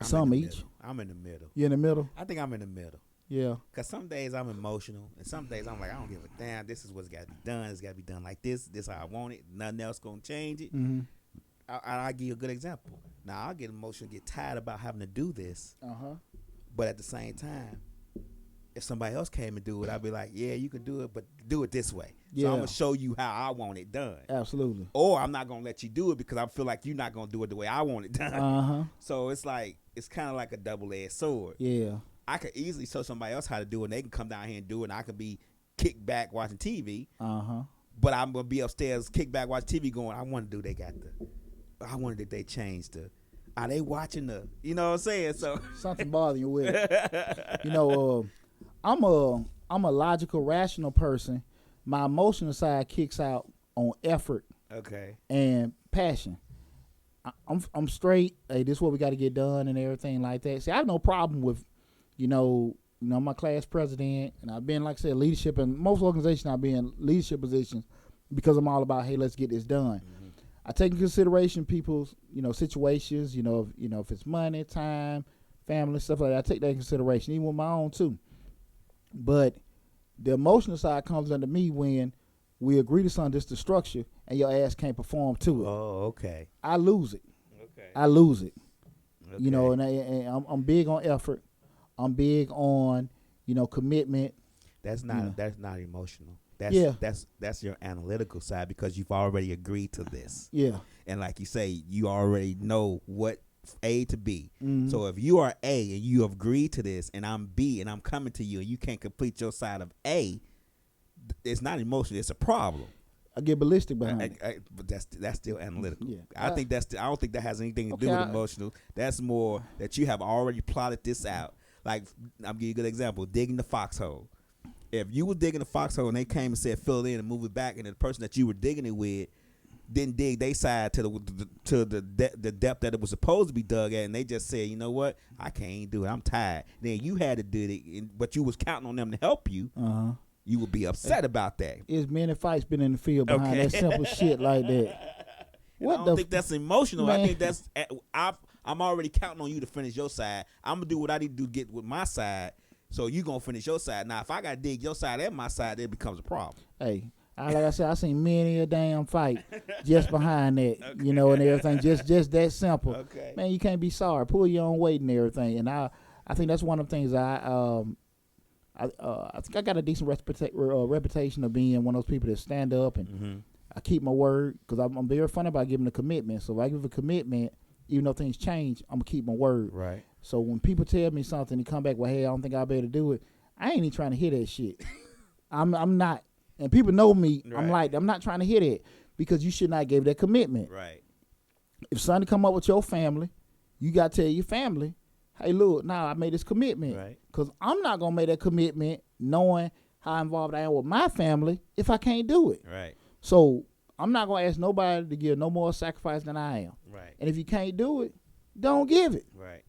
some each. I'm in the middle. You in the middle? I think I'm in the middle. Yeah. Because some days I'm emotional, and some days I'm like, I don't give a damn. This is what's got to be done. It's got to be done like this. This is how I want it. Nothing else going to change it. Mm-hmm. I'll give you a good example. Now, I'll get emotional, get tired about having to do this. But at the same time, if somebody else came and do it, I'd be like, yeah, you can do it, but do it this way. Yeah. So I'm going to show you how I want it done. Absolutely. Or I'm not going to let you do it because I feel like you're not going to do it the way I want it done. So it's like, it's kind of like a double-edged sword. Yeah. I could easily show somebody else how to do it, and they can come down here and do it, and I could be kicked back watching TV. But I'm going to be upstairs, kicked back watching TV going, I wonder did they change the, are they watching the, you know what I'm saying? So something bothering you with it. I'm a logical, rational person. My emotional side kicks out on effort, and passion. I'm straight. Hey, this is what we got to get done and everything like that. See, I have no problem with, I'm my class president, and I've been, like I said, leadership. And most organizations I've been in leadership positions because I'm all about, hey, let's get this done. I take into consideration people's, situations. If it's money, time, family, stuff like that. I take that into consideration, even with my own too. But the emotional side comes under me when we agree to something, just the structure, and your ass can't perform to it. Oh, okay. I lose it. Okay. I lose it. Okay. And I'm big on effort. I'm big on, commitment. That's not emotional. That's your analytical side because you've already agreed to this. Yeah. And like you say, you already know what A to B. So if you are A and you have agreed to this, and I'm B and I'm coming to you and you can't complete your side of A, it's not emotional. It's a problem. I get ballistic behind it. But that's still analytical. Yeah. I think I don't think that has anything to do with emotional. That's more that you have already plotted this out. Like, I'm giving you a good example. Digging the foxhole. If you were digging the foxhole and they came and said fill it in and move it back, and the person that you were digging it with didn't dig they side to the depth that it was supposed to be dug at, and they just said, you know what, I can't do it, I'm tired. Then you had to do it, but you was counting on them to help you. You would be upset about that. It's many fights been in the field behind that simple shit like that. What I don't think that's emotional. Man. I think that's I'm already counting on you to finish your side. I'm gonna do what I need to do to get with my side. So you gonna finish your side. Now, if I gotta dig your side and my side, it becomes a problem. Hey, like I said, I seen many a damn fight just behind that, you know, and everything. Just that simple. Okay. Man, you can't be sorry. Pull your own weight and everything. And I think that's one of the things I think I got a decent reputation of being one of those people that stand up and I keep my word, because I'm very funny about giving a commitment. So if I give a commitment, even though things change, I'm gonna keep my word. Right. So when people tell me something and come back, well, hey, I don't think I better do it, I ain't even trying to hear that shit. I'm not. And people know me. Right. I'm not trying to hear that, because you should not give that commitment. Right. If something come up with your family, you got to tell your family, hey, look, now I made this commitment. Right. Because I'm not going to make that commitment knowing how involved I am with my family if I can't do it. Right. So I'm not going to ask nobody to give no more sacrifice than I am. Right. And if you can't do it, don't give it. Right.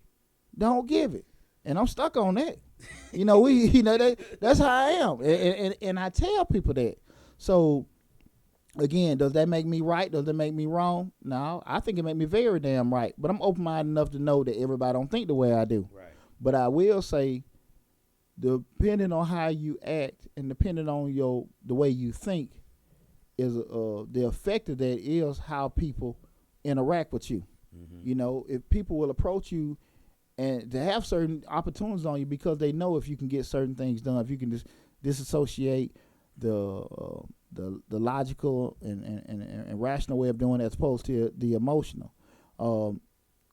Don't give it. And I'm stuck on that. You know, that's how I am. And I tell people that. So, again, does that make me right? Does that make me wrong? No, I think it make me very damn right. But I'm open-minded enough to know that everybody don't think the way I do. Right. But I will say, depending on how you act and depending on the way you think, is the effect of that is how people interact with you. Mm-hmm. You know, if people will approach you and to have certain opportunities on you because they know if you can get certain things done, if you can just disassociate the logical and rational way of doing it as opposed to the emotional.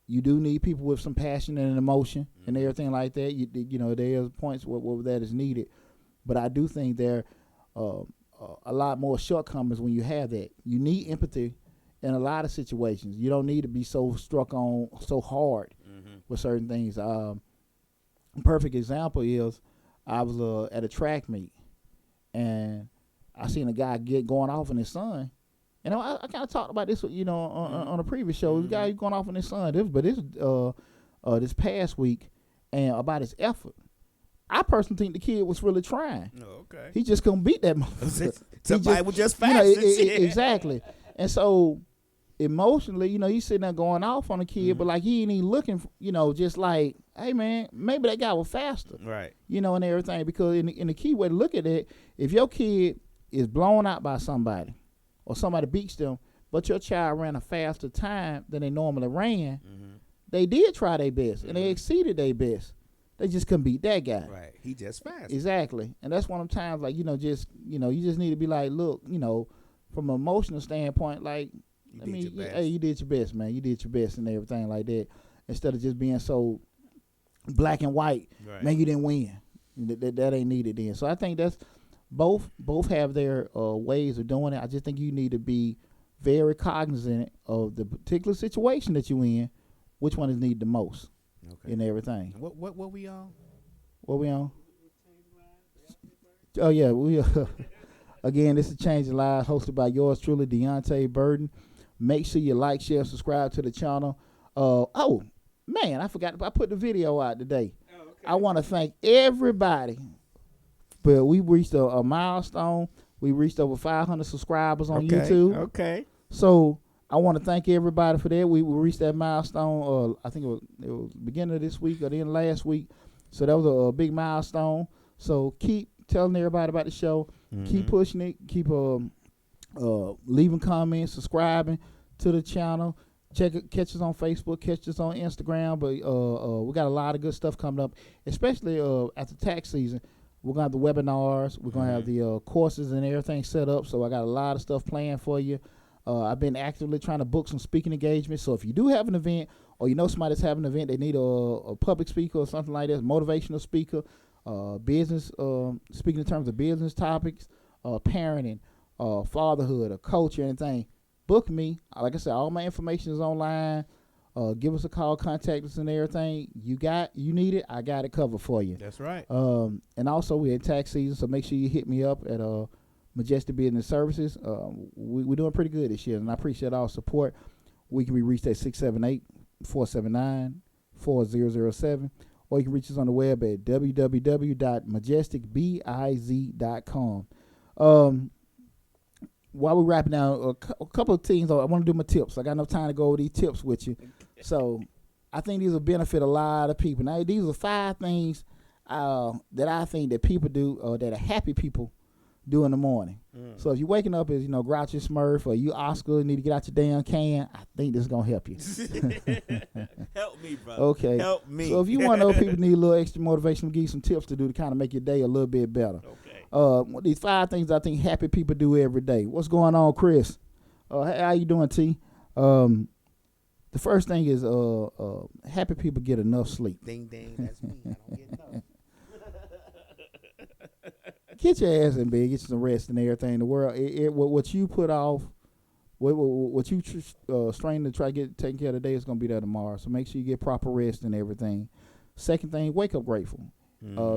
You do need people with some passion and emotion and everything like that. You know, there's points where that is needed, but I do think there are a lot more shortcomings when you have that. You need empathy in a lot of situations. You don't need to be so struck on so hard with certain things. A perfect example is I was at a track meet and I seen a guy going off on his son. And I kind of talked about this, you know, on a previous show. The guy going off on his son, this past week, and about his effort. I personally think the kid was really trying. Oh, okay. He just couldn't beat that motherfucker. Somebody was just fast. You know, exactly. And so emotionally, you know, he's sitting there going off on the kid, but like he ain't even looking, you know, just like, hey man, maybe that guy was faster. Right. You know, and everything. Because in the key way to look at it, if your kid is blown out by somebody or somebody beats them, but your child ran a faster time than they normally ran, they did try their best and they exceeded their best. They just couldn't beat that guy. Right. He just fast. Exactly. And that's one of the times, like, you know, you just need to be like, look, you know, from an emotional standpoint, like, hey, you did your best, man. You did your best and everything like that. Instead of just being so black and white, right. Man, you didn't win. That ain't needed then. So I think that's both have their ways of doing it. I just think you need to be very cognizant of the particular situation that you're in, which one is needed the most. Okay. In everything. What we on? What we on? Oh yeah, we again. This is Changing Lives, hosted by yours truly, Deonte Burden. Make sure you like, share, subscribe to the channel. Oh man, I forgot. I put the video out today. Oh, okay. I want to thank everybody. But we reached a milestone. We reached over 500 subscribers on YouTube. Okay. So I want to thank everybody for that. We reached that milestone. I think it was beginning of this week or the end of last week. So that was a big milestone. So keep telling everybody about the show. Keep pushing it. Keep leaving comments, subscribing to the channel. Catch us on Facebook. Catch us on Instagram. But we got a lot of good stuff coming up, especially after tax season. We're going to have the webinars. We're going to have the courses and everything set up. So I got a lot of stuff planned for you. I've been actively trying to book some speaking engagements. So if you do have an event or you know somebody's having an event, they need a public speaker or something like that, motivational speaker, business, speaking in terms of business topics, parenting, fatherhood, or culture, anything, book me. Like I said, all my information is online. Give us a call, contact us, and everything. You need it. I got it covered for you. That's right. And also we're in tax season, so make sure you hit me up at Majestic Business Services. We're doing pretty good this year, and I appreciate all support. We can be reached at 678-479-4007, or you can reach us on the web at www.majesticbiz.com. While we're wrapping down, a couple of things, I want to do my tips. I got enough time to go over these tips with you. So I think these will benefit a lot of people. Now, these are 5 things that I think that people do, that are happy people do in the morning. So if you're waking up as, grouchy Smurf, or you Oscar, need to get out your damn can, I think this is going to help you. Help me, bro. Okay. Help me. So if you one of those people who need a little extra motivation, we'll give you some tips to do to kind of make your day a little bit better. Okay. These 5 things I think happy people do every day. What's going on, Chris? How you doing, T? The first thing is happy people get enough sleep. Ding, ding. That's me. I don't get enough. Get your ass in bed, get you some rest and everything. The world, what you put off, what you strain to try to get taken care of today is going to be there tomorrow. So make sure you get proper rest and everything. Second thing, wake up grateful,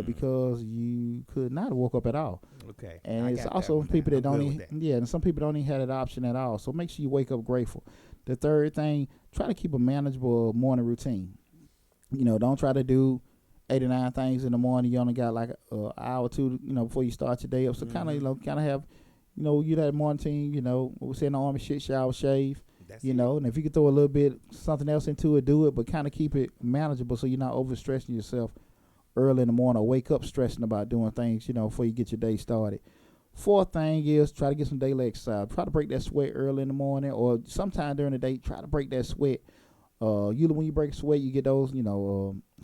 because you could not have woke up at all. Okay. And it's also people that don't even, and some people don't even have that option at all. So make sure you wake up grateful. The third thing, try to keep a manageable morning routine. Don't try to do 8 or 9 things in the morning. You only got like an hour or two, before you start your day up. So kind of have, you that morning team, what we say in the Army, shit, shower, shave, and if you could throw a little bit something else into it, do it, but kind of keep it manageable so you're not overstressing yourself early in the morning, or wake up stressing about doing things, before you get your day started. Fourth thing is try to get some daily exercise. Try to break that sweat early in the morning, or sometime during the day. Try to break that sweat. Usually when you break sweat, you get those,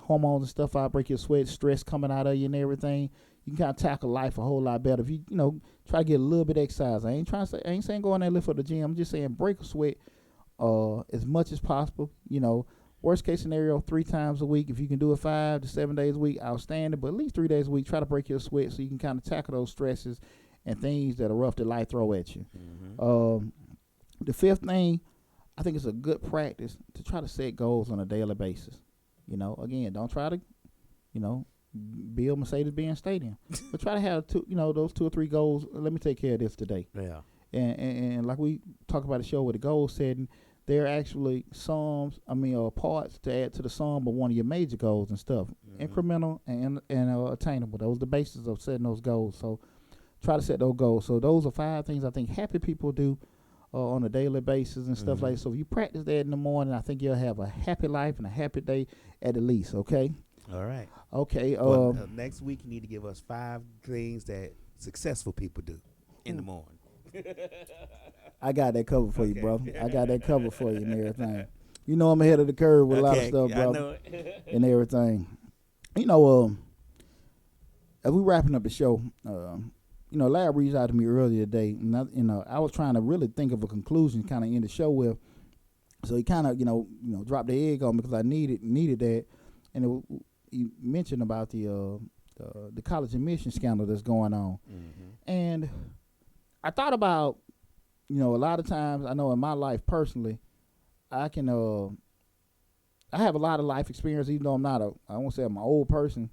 hormones and stuff out, break your sweat, stress coming out of you and everything. You can kind of tackle life a whole lot better if you, try to get a little bit of exercise. I ain't saying go in there and lift for the gym. I'm just saying break a sweat as much as possible. Worst case scenario, 3 times a week. If you can do it 5 to 7 days a week, outstanding. But at least 3 days a week, try to break your sweat so you can kind of tackle those stresses and things that are rough that life throw at you. The fifth thing, I think it's a good practice to try to set goals on a daily basis. Again, don't try to, build Mercedes-Benz Stadium, but try to have those 2 or 3 goals. Let me take care of this today. Yeah. And like we talk about the show with the goal setting, they're actually parts to add to the sum of one of your major goals and stuff. Incremental and attainable. Those are the basis of setting those goals. So try to set those goals. So those are 5 things I think happy people do on a daily basis and stuff like that. So if you practice that in the morning, I think you'll have a happy life and a happy day at the least, okay? All right. Okay. Next week, you need to give us 5 things that successful people do in the morning. I got that covered for you, bro. I got that covered for you and everything. I'm ahead of the curve with a lot of stuff, bro. I know it. And everything. As we wrapping up the show, Larry reached out to me earlier today, and I was trying to really think of a conclusion, kind of end the show with. So he kind of, dropped the egg on me because I needed that, and he mentioned about the college admission scandal that's going on, and I thought about, a lot of times I know in my life personally, I have a lot of life experience, even though I'm not I won't say I'm an old person,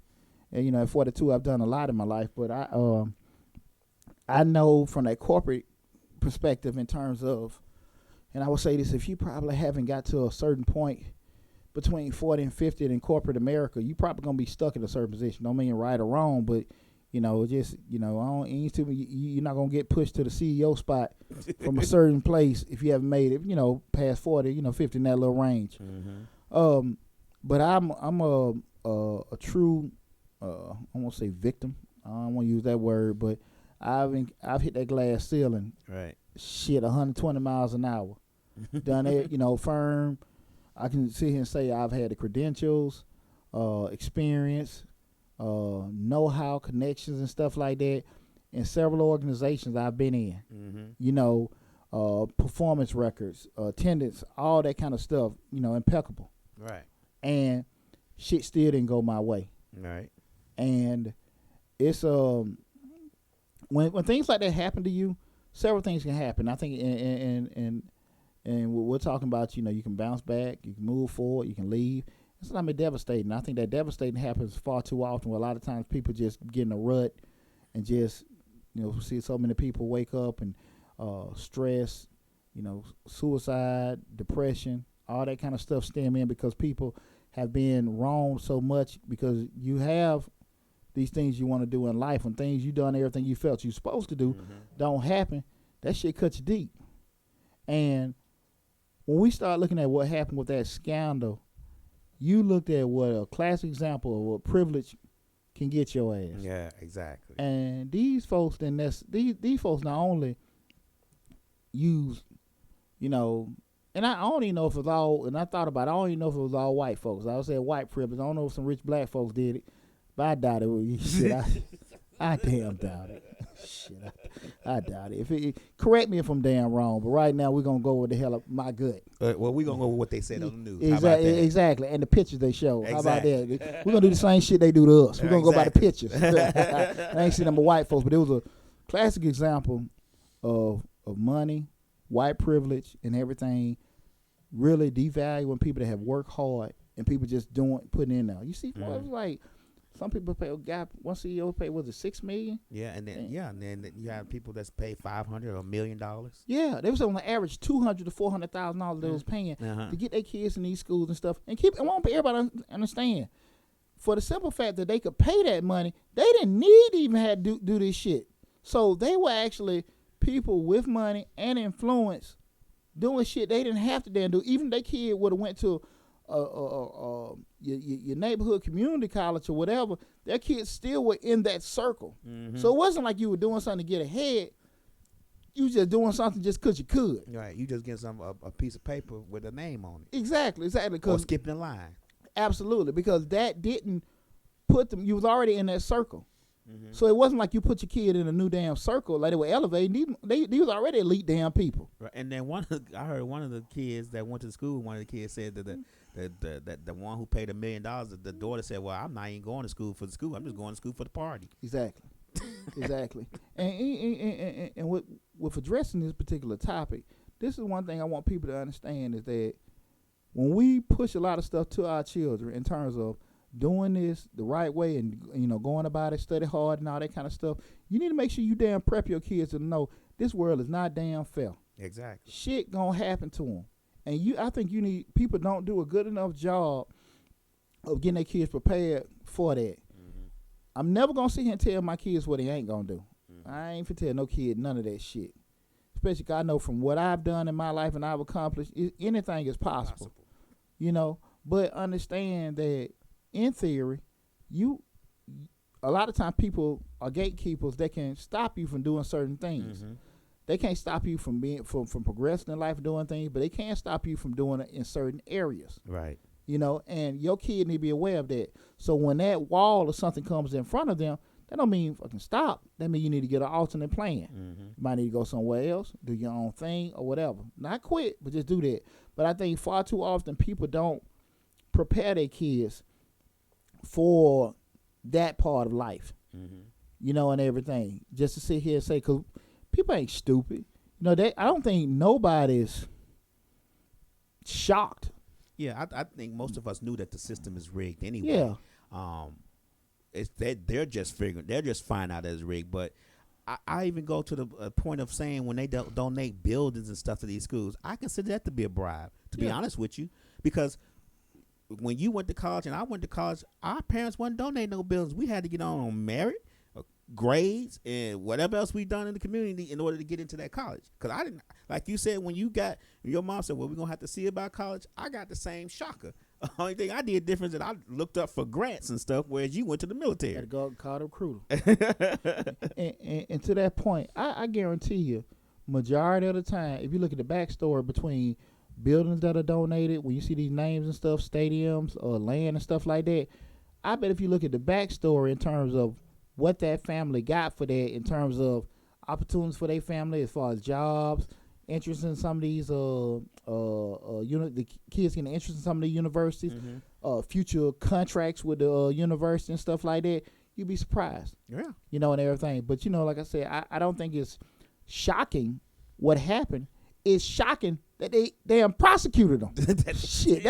and at 42 I've done a lot in my life, but I know from that corporate perspective in terms of, and I will say this, if you probably haven't got to a certain point between 40 and 50 in corporate America, you probably going to be stuck in a certain position. Don't mean right or wrong, but, you're not going to get pushed to the CEO spot from a certain place if you haven't made it, past 40, 50 in that little range. But I'm a true, I won't say victim. I don't want to use that word, but I've hit that glass ceiling. Right. Shit, 120 miles an hour. Done it, firm. I can sit here and say I've had the credentials, experience, know-how, connections, and stuff like that in several organizations I've been in. Performance records, attendance, all that kind of stuff. Impeccable. Right. And shit still didn't go my way. Right. And it's when things like that happen to you, several things can happen. I think, and And we're talking about, you can bounce back, you can move forward, you can leave. It's not devastating. I think that devastating happens far too often, where a lot of times people just get in a rut and just, see so many people wake up and stress, suicide, depression, all that kind of stuff stem in because people have been wronged so much, because you have these things you want to do in life, and things you done, everything you felt you're supposed to do don't happen. That shit cuts you deep. And when we start looking at what happened with that scandal, you looked at what a classic example of what privilege can get your ass. Yeah, exactly. And these folks, these folks not only use, and I don't even know if it was all, and I thought about it, I don't even know if it was all white folks. I would say white privilege. I don't know if some rich black folks did it, but I doubt it. Shit, I damn doubt it. Shit, I doubt it. Correct me if I'm damn wrong, but right now we're going to go with the hell of my gut. Well, we're going to go with what they said on the news. Exactly, and the pictures they show. How about that? We're going to do the same shit they do to us. We're going to go by the pictures. I ain't seen them with white folks, but it was a classic example of money, white privilege, and everything really devaluing people that have worked hard and people just putting in there. You see, it was like some people pay. One CEO paid, was it $6 million? Yeah, and then you have people that's paid $500 or $1 million. Yeah, they was on the average $200,000 to $400,000 they was paying to get their kids in these schools and stuff. And I want everybody to understand, for the simple fact that they could pay that money, they didn't need to even have to do this shit. So they were actually people with money and influence doing shit they didn't have to damn do. Even their kid would have went to your neighborhood community college or whatever, their kids still were in that circle. So it wasn't like you were doing something to get ahead. You was just doing something just because you could. Right. You just get a piece of paper with a name on it. Exactly. Or skipping a line. Absolutely. Because that didn't put them, you was already in that circle. So it wasn't like you put your kid in a new damn circle, like they were elevating. They was already elite damn people. Right. And then I heard one of the kids that went to school, one of the kids said that the one who paid $1 million, the daughter said, "Well, I'm not even going to school for the school. I'm just going to school for the party." Exactly. Exactly. And with addressing this particular topic, this is one thing I want people to understand, is that when we push a lot of stuff to our children in terms of doing this the right way and going about it, study hard and all that kind of stuff, you need to make sure you damn prep your kids to know this world is not damn fair. Exactly. Shit gonna happen to them, and I think people don't do a good enough job of getting their kids prepared for that. I'm never gonna sit here and tell my kids what they ain't gonna do. I ain't finna tell no kid none of that shit. Especially 'cause I know from what I've done in my life and I've accomplished, anything is possible. But understand that in theory, a lot of times people are gatekeepers that can stop you from doing certain things. They can't stop you from from progressing in life, doing things, but they can stop you from doing it in certain areas. Right. And your kid need to be aware of that. So when that wall or something comes in front of them, that don't mean fucking stop. That means you need to get an alternate plan. You might need to go somewhere else, do your own thing or whatever. Not quit, but just do that. But I think far too often people don't prepare their kids for that part of life, and everything. Just to sit here and say, because people ain't stupid. I don't think nobody's shocked. Yeah, I think most of us knew that the system is rigged anyway. Yeah. It's that they're just finding out it's rigged. But I even go to the point of saying when they donate buildings and stuff to these schools, I consider that to be a bribe, to be honest with you, because when you went to college and I went to college, our parents wasn't donating no buildings. We had to get on merit, grades, and whatever else we done in the community in order to get into that college. Because I didn't, like you said, when your mom said, "Well, we're gonna have to see about college," I got the same shocker. The only thing I did different is that I looked up for grants and stuff, whereas you went to the military. Had to go call the recruiter. and to that point, I guarantee you, majority of the time, if you look at the backstory between buildings that are donated, when you see these names and stuff, stadiums or land and stuff like that, I bet if you look at the backstory in terms of what that family got for that, in terms of opportunities for their family as far as jobs, interest in some of these the kids getting interest in some of the universities, future contracts with the university and stuff like that, you'd be surprised. Yeah. And everything. But like I said, I don't think it's shocking what happened. It's shocking that they damn prosecuted them. Shit,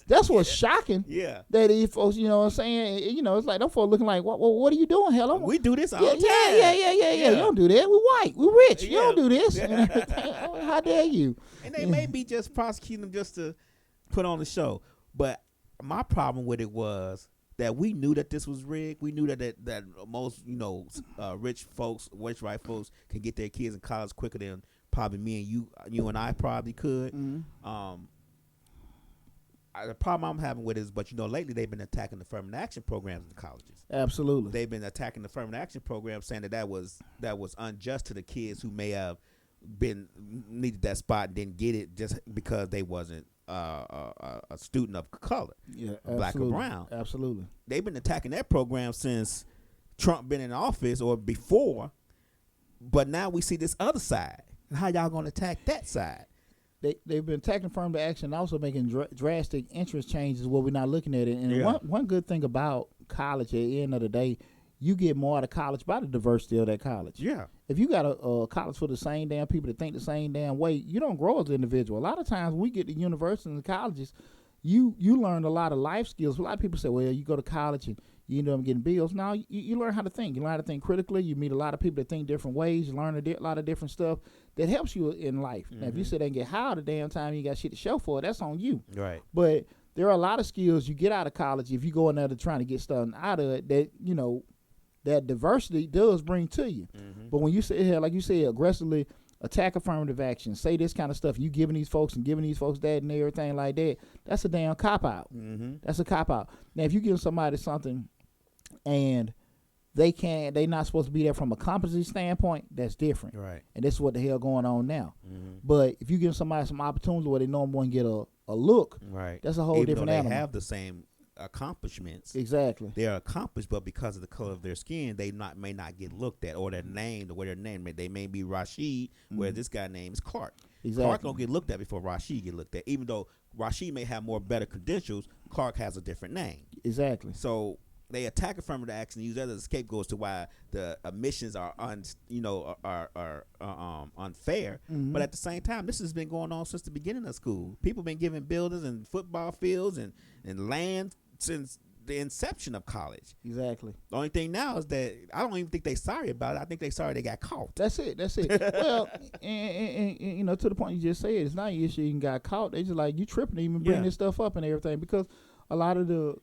that's what's shocking. Yeah. That these folks, you know what I'm saying? It's like them folks looking like, what are you doing, hell? We do this all the time. Yeah. You don't do that. We white. We rich. You don't do this. How dare you? And they may be just prosecuting them just to put on the show. But my problem with it was that we knew that this was rigged. We knew that most, rich white folks can get their kids in college quicker than probably me and you and I probably could. Mm-hmm. The problem I'm having with it is, but lately they've been attacking the affirmative action programs in the colleges. Absolutely. They've been attacking the affirmative action program, saying that was unjust to the kids who may have needed that spot and didn't get it just because they wasn't a student of color, black or brown. Absolutely. They've been attacking that program since Trump been in office or before, but now we see this other side. How y'all gonna attack that side? They've been attacking affirmative action and also making drastic interest changes where we're not looking at it. And one good thing about college, at the end of the day, you get more out of college by the diversity of that college. Yeah. If you got a college for the same damn people that think the same damn way, you don't grow as an individual. A lot of times we get to universities and colleges, you learn a lot of life skills. A lot of people say, well, you go to college and you end up getting bills. Now you learn how to think. You learn how to think critically. You meet a lot of people that think different ways. You learn a lot of different stuff that helps you in life. Mm-hmm. Now, if you sit there and get high all the damn time, you got shit to show for it, that's on you. Right. But there are a lot of skills you get out of college if you go in there to trying to get stuff out of it that, that diversity does bring to you. Mm-hmm. But when you sit here, like you said, aggressively attack affirmative action, say this kind of stuff, you giving these folks that and everything like that, that's a damn cop-out. Mm-hmm. That's a cop-out. Now, if you give somebody something and they not supposed to be there from a competency standpoint, that's different. Right. And this is what the hell going on now. Mm-hmm. But if you give somebody some opportunity where they normally wouldn't get a look, right, that's a whole different animal. They have the same accomplishments. Exactly. They are accomplished, but because of the color of their skin, they may not get looked at, or their name, the way their name, they may be Rashid, where this guy's name is Clark. Exactly. Clark don't get looked at before Rashid get looked at, even though Rashid may have more better credentials. Clark has a different name. Exactly. So they attack affirmative action and use that as a scapegoat to why the admissions are unfair. Mm-hmm. But at the same time, this has been going on since the beginning of school. People been giving buildings and football fields and land since the inception of college. Exactly. The only thing now is that I don't even think they sorry about it. I think they sorry they got caught. That's it. Well, and to the point you just said, it's not an issue you got caught. They just like, you tripping to even bring this stuff up and everything, because a lot of the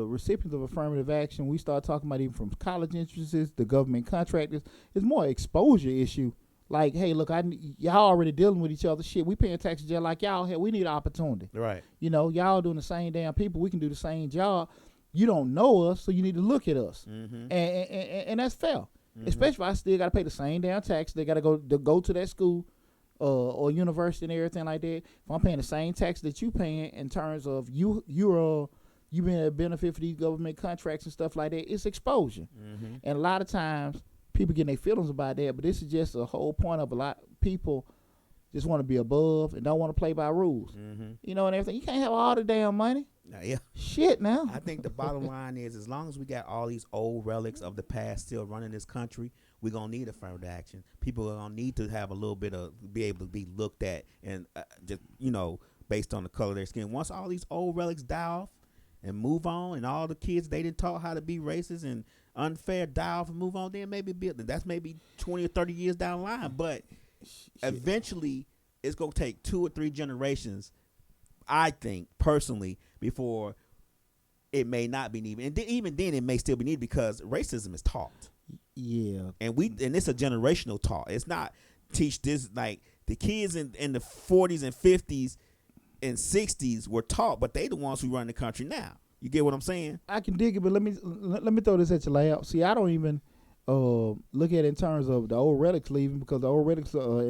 recipients of affirmative action, we start talking about even from college entrances, the government contractors, it's more exposure issue. Like, hey, look, y'all already dealing with each other. Shit, we paying taxes just like y'all. Hell, we need opportunity. Right. Y'all doing the same damn people. We can do the same job. You don't know us, so you need to look at us. Mm-hmm. And that's fair. Mm-hmm. Especially if I still got to pay the same damn tax. They got to go to that school or university and everything like that. If I'm paying the same tax that you paying in terms of you being a benefit for these government contracts and stuff like that, it's exposure. Mm-hmm. And a lot of times people getting their feelings about that, but this is just a whole point of a lot of people just want to be above and don't want to play by rules. Mm-hmm. And everything. You can't have all the damn money. Yeah. Shit now. I think the bottom line is, as long as we got all these old relics of the past still running this country, we're going to need affirmative action. People are going to need to have a little bit of, be able to be looked at and just, based on the color of their skin. Once all these old relics die off and move on, and all the kids they didn't taught how to be racist and unfair die off and move on, then that's maybe 20 or 30 years down the line. But eventually it's going to take 2 or 3 generations, I think, personally, before it may not be needed. And even then, it may still be needed because racism is taught. Yeah. And it's a generational talk. It's not teach this, like the kids in the 40s and 50s and 60s were taught, but they the ones who run the country now. You get what I'm saying? I can dig it, but let me throw this at your layout. See, I don't even look at it in terms of the old relics leaving, because the old relics are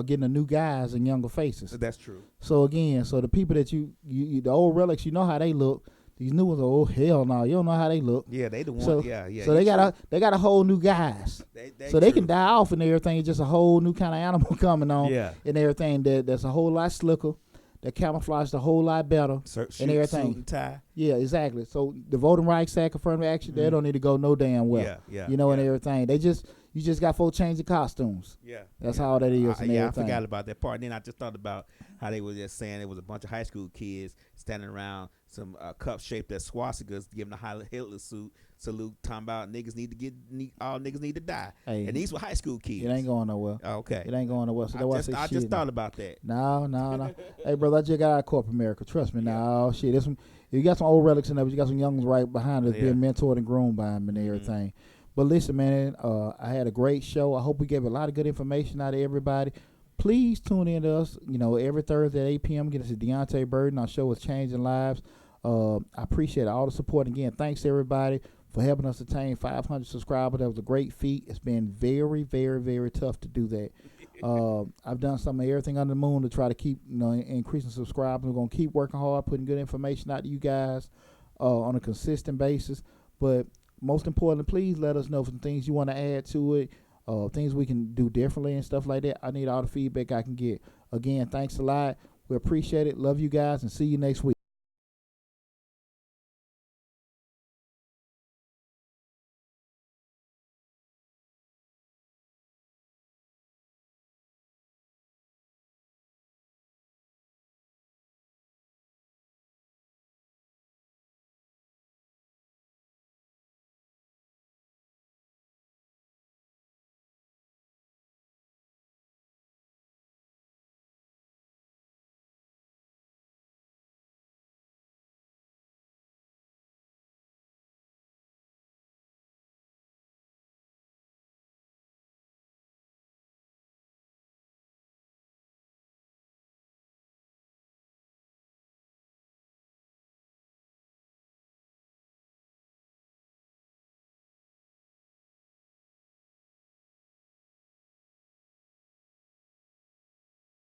getting the new guys and younger faces. That's true. So again, the people that you the old relics, you know how they look. These new ones are, oh hell no, you don't know how they look. Yeah, they the one. So, yeah. So they got a whole new guys. They can die off and everything. It's just a whole new kind of animal coming on. Yeah. And everything that's a whole lot slicker. That camouflaged a whole lot better and everything. Suit and tie. Yeah, exactly. So the Voting Rights Act, affirmative action, they don't need to go no damn well. Yeah. And everything. They just, You just got folks changing costumes. Yeah, That's yeah. all that is. And I everything. forgot about that part. And then I just thought about how they were just saying it was a bunch of high school kids standing around some cups shaped as swastikas, giving a Hitler salute, talking about niggas all niggas need to die. Hey, And these were high school kids. it ain't going nowhere. Oh, okay. It ain't going nowhere. So that's why I say I shit. just thought about that. No. Hey, brother, I just got out of corporate America. Trust me. Yeah. No, shit. This one, you got some old relics in there, but you got some young ones right behind us Yeah. being mentored and groomed by them and everything. But listen, man, I had a great show. I hope we gave a lot of good information out of everybody. Please tune in to us, every Thursday at 8 p.m. Get us a Deonte Burden. Our show is changing lives. I appreciate all the support. Again, thanks to everybody for helping us attain 500 subscribers. That was a great feat. It's been very, very, very tough to do that. I've done some of everything under the moon to try to keep, increasing subscribers. We're going to keep working hard, putting good information out to you guys on a consistent basis. But most importantly, please let us know some things you want to add to it, things we can do differently and stuff like that. I need all the feedback I can get. Again, thanks a lot. We appreciate it. Love you guys and see you next week.